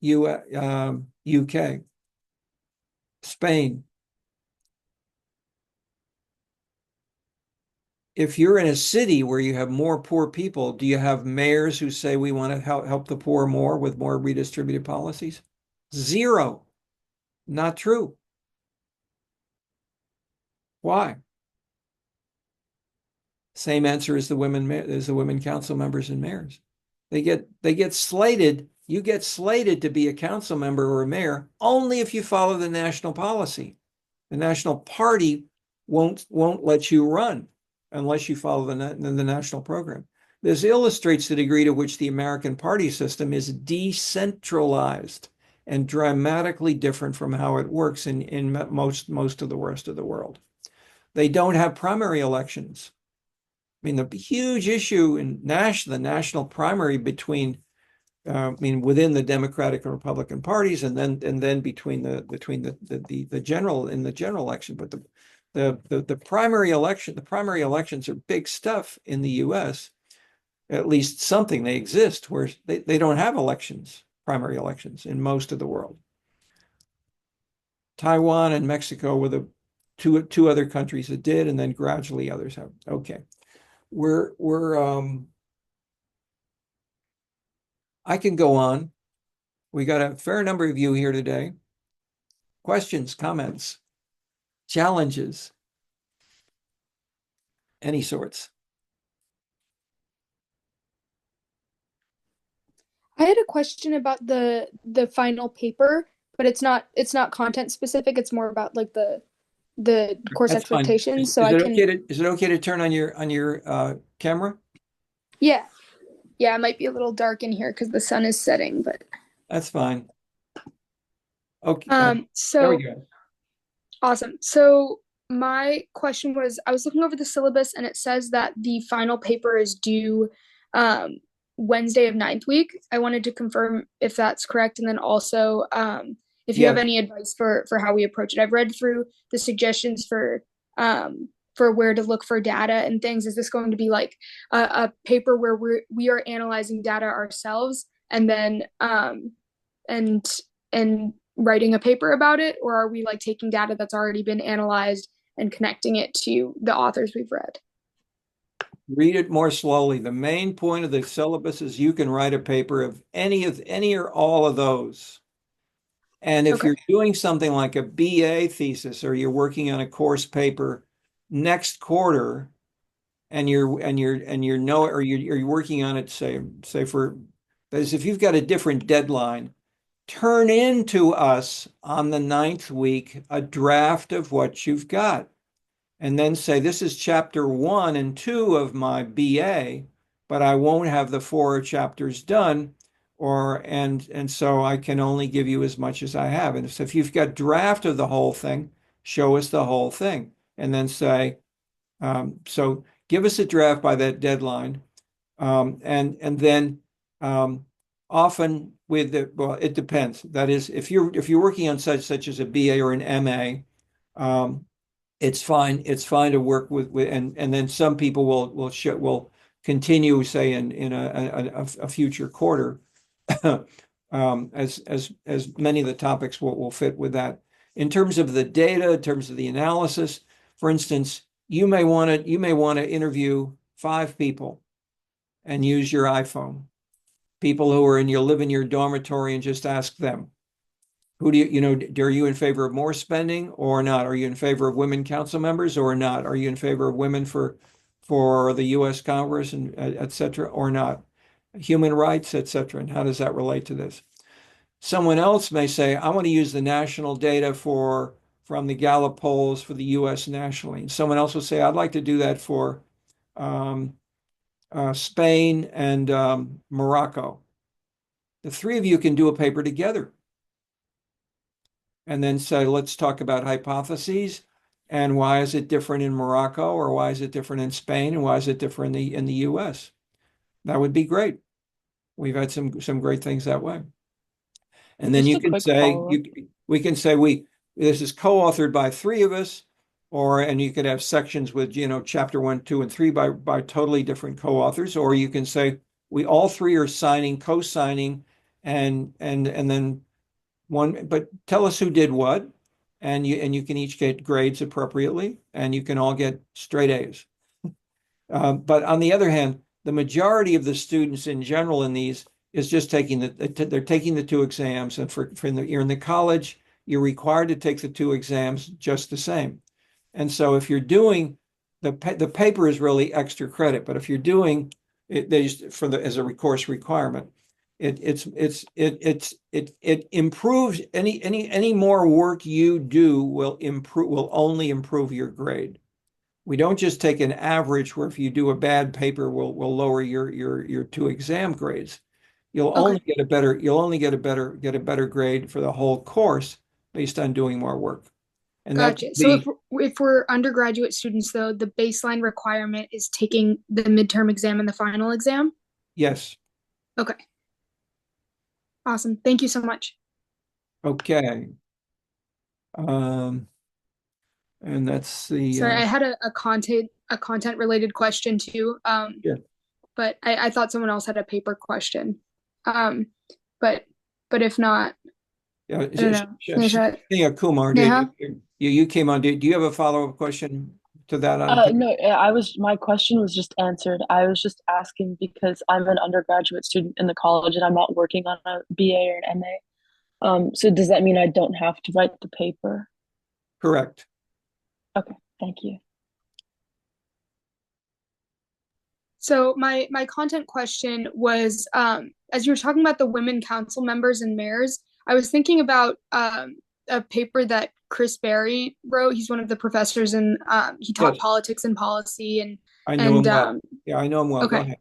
Speaker 6: UK, Spain, if you're in a city where you have more poor people, do you have mayors who say we want to help the poor more with more redistributive policies? Zero. Not true. Why? Same answer as the women council members and mayors. They get slated. You get slated to be a council member or a mayor only if you follow the national policy. The national party won't let you run unless you follow the national program. This illustrates the degree to which the American party system is decentralized and dramatically different from how it works in most of the rest of the world. They don't have primary elections. I mean, the huge issue in the national primary between, within the Democratic and Republican parties, and then between the general election. But the primary elections are big stuff in the U.S. At least something they exist, where they don't have primary elections in most of the world. Taiwan and Mexico were the two other countries that did, and then gradually others have. Okay. I can go on. We got a fair number of you here today. Questions, comments, challenges, any sorts.
Speaker 3: I had a question about the final paper, but it's not content specific. It's more about like the course
Speaker 6: That's fine.
Speaker 3: expectations. So
Speaker 6: is it okay to turn on your camera?
Speaker 3: Yeah. Yeah, it might be a little dark in here because the sun is setting, but
Speaker 6: That's fine. Okay. There
Speaker 3: so
Speaker 6: we go.
Speaker 3: awesome. So my question was, I was looking over the syllabus and it says that the final paper is due Wednesday of 9th week. I wanted to confirm if that's correct, and then also if you have any advice for how we approach it. I've read through the suggestions for where to look for data and things. Is this going to be like a paper where we are analyzing data ourselves and then and writing a paper about it, or are we like taking data that's already been analyzed and connecting it to the authors we've read?
Speaker 6: Read it more slowly. The main point of the syllabus is you can write a paper of any or all of those. And if you're doing something like a BA thesis, or you're working on a course paper next quarter, and you're working on it, say for, as if you've got a different deadline, turn in to us on the 9th week a draft of what you've got. And then say, this is chapter 1 and 2 of my BA, but I won't have the 4 chapters done, and so I can only give you as much as I have. And so if you've got draft of the whole thing, show us the whole thing, and then say, so give us a draft by that deadline, and then often it depends. That is, if you're working on such as a BA or an MA. It's fine to work with and then some people will continue, say in a future quarter, as many of the topics will fit with that. In terms of the data, in terms of the analysis, for instance, you may want to interview 5 people and use your iPhone, people who live in your dormitory, and just ask them, who do are you in favor of more spending or not? Are you in favor of women council members or not? Are you in favor of women for the U.S. Congress and et cetera, or not? Human rights, et cetera. And how does that relate to this? Someone else may say, I want to use the national data from the Gallup polls for the U.S. nationally. And someone else will say, I'd like to do that for Spain and Morocco. The 3 of you can do a paper together. And then say, let's talk about hypotheses. And why is it different in Morocco, or why is it different in Spain, and why is it different in the US? That would be great. We've had some great things that way. And then
Speaker 7: Just
Speaker 6: you
Speaker 7: a
Speaker 6: can
Speaker 7: quick
Speaker 6: say
Speaker 7: follow-up.
Speaker 6: we can say this is co-authored by 3 of us, and you could have sections with chapter 1, 2, and 3 by totally different co-authors, or you can say we all 3 are co-signing, and then one, but tell us who did what, and you can each get grades appropriately, and you can all get straight A's. But on the other hand, the majority of the students in general in these is just taking they're taking the 2 exams, and you're in the college, you're required to take the 2 exams just the same. And so if you're doing the paper is really extra credit, but if you're doing it as a course requirement, it improves any more work you do will only improve your grade. We don't just take an average where if you do a bad paper, we'll lower your 2 exam grades. You'll only get a better grade for the whole course based on doing more work. And
Speaker 3: Gotcha. So if we're undergraduate students, though, the baseline requirement is taking the midterm exam and the final exam?
Speaker 6: Yes.
Speaker 3: Okay. Awesome. Thank you so much.
Speaker 6: Okay. And that's the
Speaker 3: Sorry, I had a content related question too.
Speaker 6: Yeah.
Speaker 3: But I thought someone else had a paper question. But if not,
Speaker 6: yeah,
Speaker 3: I don't know.
Speaker 6: Kumar,
Speaker 3: Neha?
Speaker 6: you came on. Do you have a follow-up question to that on
Speaker 7: No, my question was just answered. I was just asking because I'm an undergraduate student in the college and I'm not working on a BA or an MA. So does that mean I don't have to write the paper?
Speaker 6: Correct.
Speaker 7: Okay, thank you.
Speaker 3: So my content question was, as you were talking about the women council members and mayors, I was thinking about a paper that Chris Berry wrote. He's one of the professors, and he taught politics and policy. And
Speaker 6: I know him well. Yeah, I know him well.
Speaker 3: Okay.
Speaker 6: Go ahead.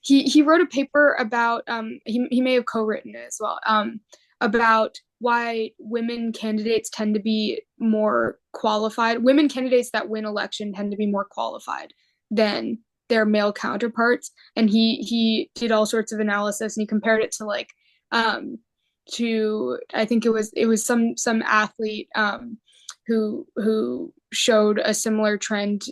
Speaker 3: He wrote a paper about he may have co-written it as well, about why women candidates tend to be more qualified. Women candidates that win election tend to be more qualified than their male counterparts. And he did all sorts of analysis, and he compared it to I think it was some athlete who showed a similar trend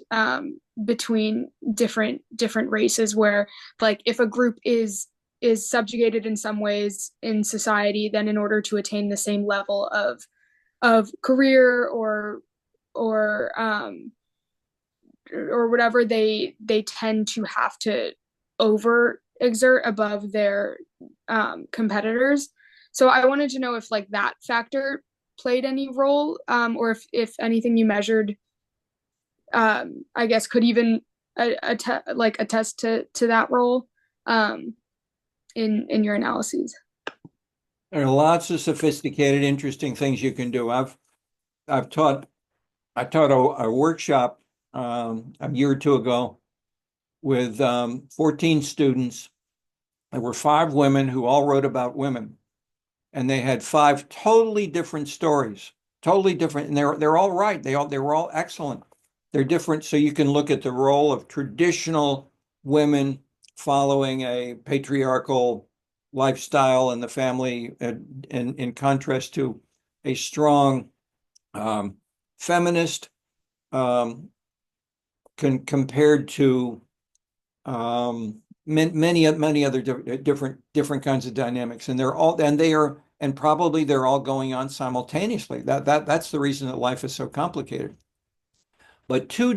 Speaker 3: between different races, where like if a group is subjugated in some ways in society, then in order to attain the same level of career or whatever, they tend to have to overexert above their competitors. So I wanted to know if like that factor played any role, or if anything you measured, I guess could even attest to that role in your analyses.
Speaker 6: There are lots of sophisticated, interesting things you can do. I taught a workshop a year or 2 ago with 14 students. There were 5 women who all wrote about women, and they had 5 totally different stories, totally different, and they're all right. They were all excellent. They're different, so you can look at the role of traditional women following a patriarchal lifestyle in the family, in contrast to a strong feminist, compared to many other different kinds of dynamics, and probably they're all going on simultaneously. That's the reason that life is so complicated. But two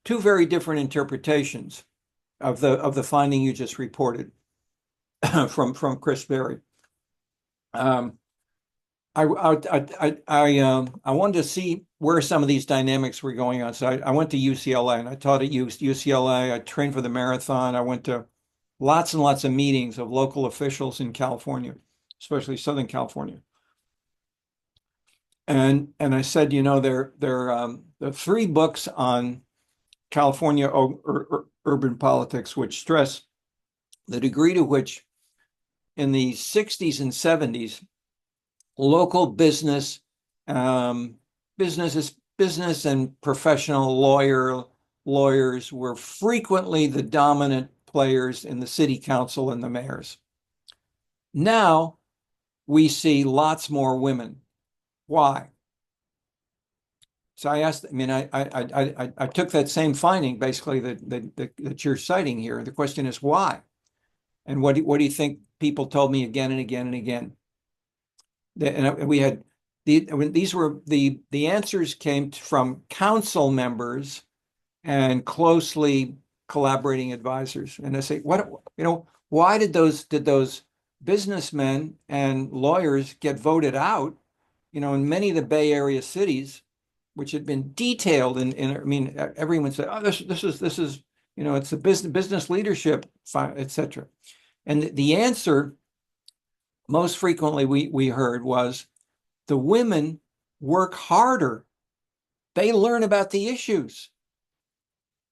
Speaker 6: very different interpretations of the finding you just reported from Chris Berry. I wanted to see where some of these dynamics were going on. So I went to UCLA, and I taught at UCLA. I trained for the marathon. I went to lots and lots of meetings of local officials in California, especially Southern California. And I said, there the 3 books on California urban politics, which stress the degree to which in the 60s and 70s, local businesses business and professional lawyers were frequently the dominant players in the city council and the mayors. Now we see lots more women. Why? So I asked, I mean, I took that same finding basically that you're citing here. The question is why? And what do you think people told me again and again and again? And we had the answers came from council members and closely collaborating advisors. And I say, why did those businessmen and lawyers get voted out? In many of the Bay Area cities, which had been detailed I mean, everyone said, oh, this is it's the business leadership, etc. And the answer most frequently we heard was the women work harder. They learn about the issues.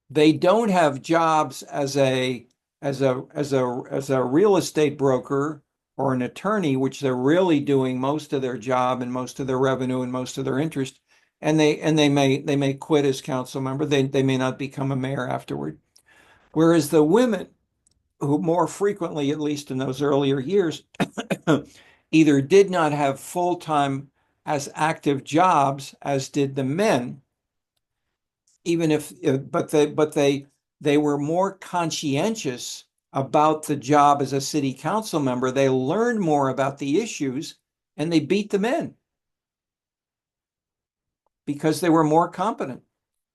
Speaker 6: They don't have jobs as a real estate broker or an attorney, which they're really doing most of their job and most of their revenue and most of their interest. And they may quit as council member. They may not become a mayor afterward. Whereas the women, who more frequently, at least in those earlier years, either did not have full-time as active jobs as did the men, but they were more conscientious about the job as a city council member. They learned more about the issues and they beat the men because they were more competent.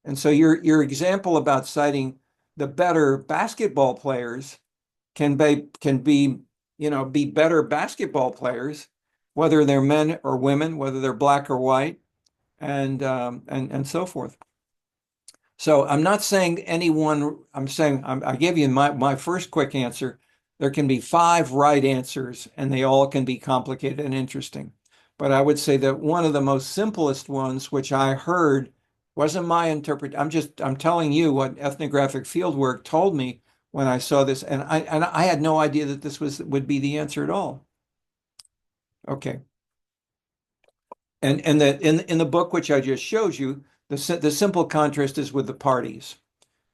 Speaker 6: And so your example about citing the better basketball players can be better basketball players, whether they're men or women, whether they're black or white, and so forth. So I'm not saying anyone. I'm saying I gave you my first quick answer. There can be 5 right answers, and they all can be complicated and interesting. But I would say that one of the most simplest ones, which I heard, wasn't my interpretation. I'm telling you what ethnographic fieldwork told me when I saw this, and I had no idea that this would be the answer at all. Okay. And in the book which I just showed you, the simple contrast is with the parties.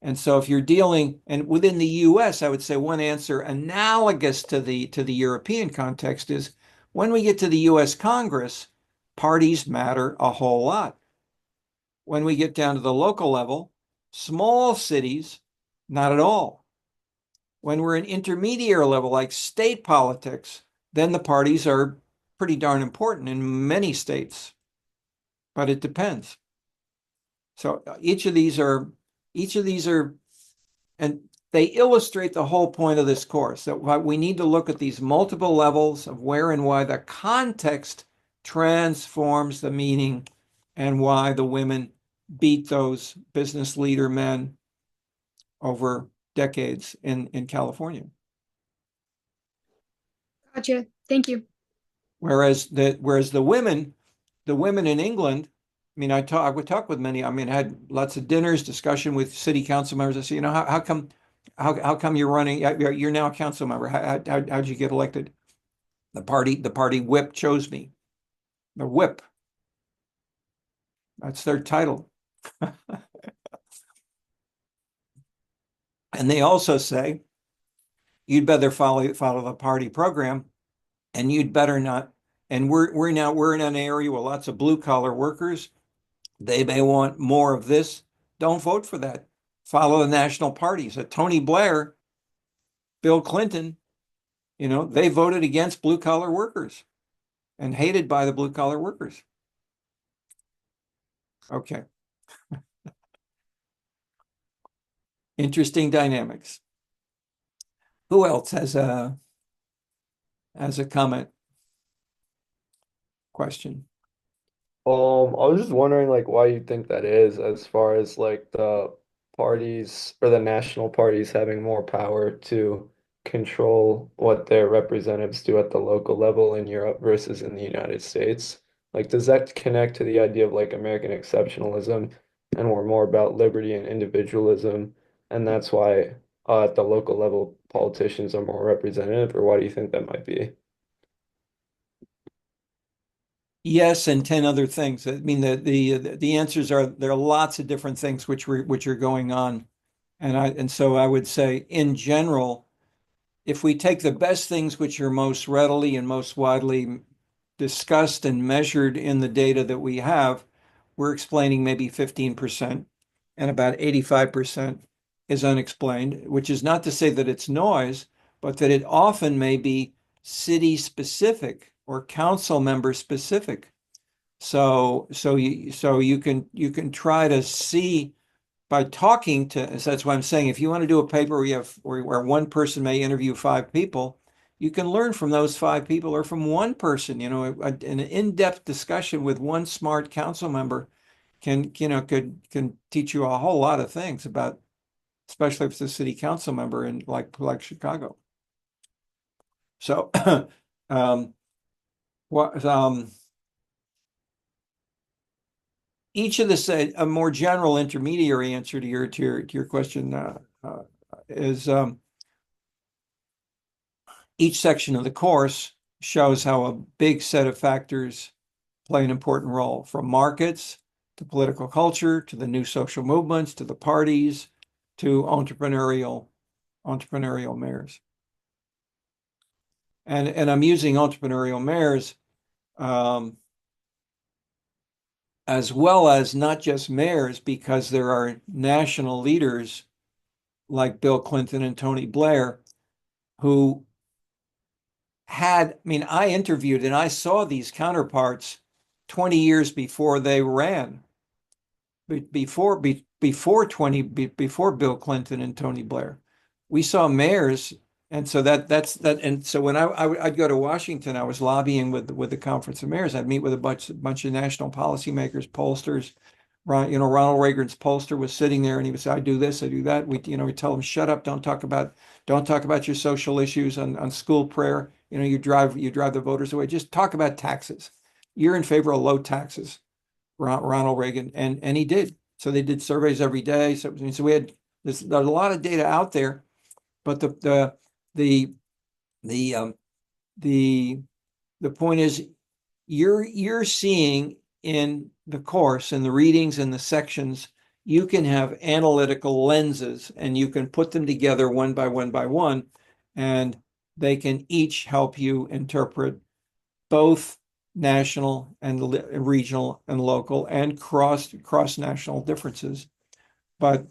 Speaker 6: And so if you're dealing, and within the US, I would say one answer analogous to the European context is when we get to the US Congress, parties matter a whole lot. When we get down to the local level, small cities, not at all. When we're an intermediate level, like state politics, then the parties are pretty darn important in many states, but it depends. So each of these are, and they illustrate the whole point of this course, that we need to look at these multiple levels of where and why the context transforms the meaning and why the women beat those business leader men over decades in California.
Speaker 3: Gotcha. Thank you.
Speaker 6: Whereas the women in England, I mean, I would talk with many. I mean, I had lots of dinners, discussion with city council members. I say, how come you're running? You're now a council member. How'd you get elected? The party whip chose me. The whip. That's their title. And they also say, you'd better follow the party program, and you'd better not. And we're in an area with lots of blue collar workers. They may want more of this. Don't vote for that. Follow the national parties. Tony Blair, Bill Clinton, they voted against blue collar workers and hated by the blue collar workers. Okay. Interesting dynamics. Who else has a comment? Question?
Speaker 8: I was just wondering like why you think that is, as far as like the parties or the national parties having more power to control what their representatives do at the local level in Europe versus in the United States. Like, does that connect to the idea of like American exceptionalism and we're more about liberty and individualism, and that's why at the local level politicians are more representative, or why do you think that might be?
Speaker 6: Yes, and 10 other things. I mean, the answers are, there are lots of different things which are going on. And so I would say in general, if we take the best things which are most readily and most widely discussed and measured in the data that we have, we're explaining maybe 15%, and about 85% is unexplained, which is not to say that it's noise, but that it often may be city specific or council member specific. So you can try to see by talking to, so that's why I'm saying, if you want to do a paper where one person may interview 5 people, you can learn from those 5 people or from one person. An in-depth discussion with one smart council member can teach you a whole lot of things about, especially if it's a city council member in like Chicago. So each of the, a more general intermediary answer to your question is each section of the course shows how a big set of factors play an important role, from markets to political culture to the new social movements to the parties to entrepreneurial mayors. And I'm using entrepreneurial mayors as well as not just mayors, because there are national leaders like Bill Clinton and Tony Blair who I interviewed and I saw these counterparts 20 years before they ran, before Bill Clinton and Tony Blair. We saw mayors, and so that's that. And so when I'd go to Washington, I was lobbying with the Conference of Mayors. I'd meet with a bunch of national policymakers, pollsters. Ronald Reagan's pollster was sitting there, and he would say, "I do this, I do that." We tell him, "Shut up! Don't talk about your social issues on school prayer. You drive the voters away. Just talk about taxes. You're in favor of low taxes." Ronald Reagan, and he did. So they did surveys every day. So there's a lot of data out there, but the point is, you're seeing in the course and the readings and the sections, you can have analytical lenses and you can put them together one by one, and they can each help you interpret both national and regional and local and cross national differences. But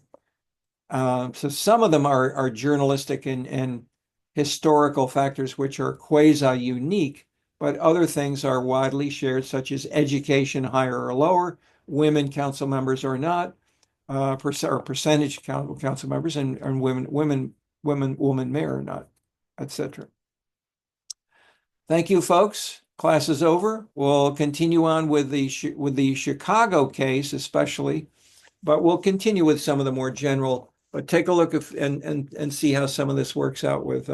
Speaker 6: so some of them are journalistic and historical factors which are quasi unique, but other things are widely shared, such as education, higher or lower, women council members or not, or percentage council members, and woman mayor or not, etc. Thank you, folks. Class is over. We'll continue on with the Chicago case, especially, but we'll continue with some of the more general. But take a look and see how some of this works out with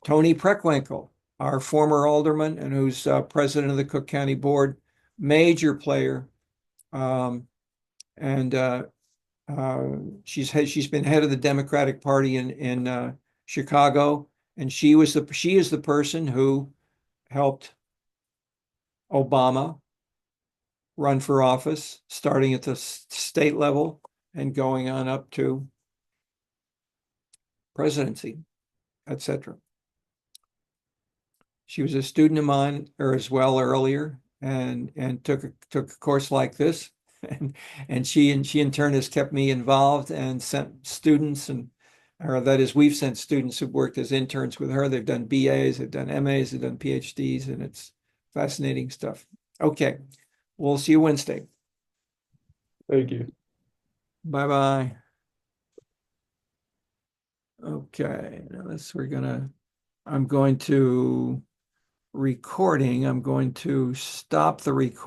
Speaker 6: Tony Preckwinkle, our former alderman, and who's president of the Cook County Board, major player, and she's been head of the Democratic Party in Chicago, and she is the person who helped Obama run for office, starting at the state level and going on up to presidency, etc. She was a student of mine as well earlier, and took a course like this, and she in turn has kept me involved and sent students, or that is, we've sent students who've worked as interns with her. They've done BAs, they've done MAs, they've done PhDs, and it's fascinating stuff. Okay, we'll see you Wednesday.
Speaker 8: Thank you.
Speaker 6: Bye-bye. Okay, I'm going to stop the recording.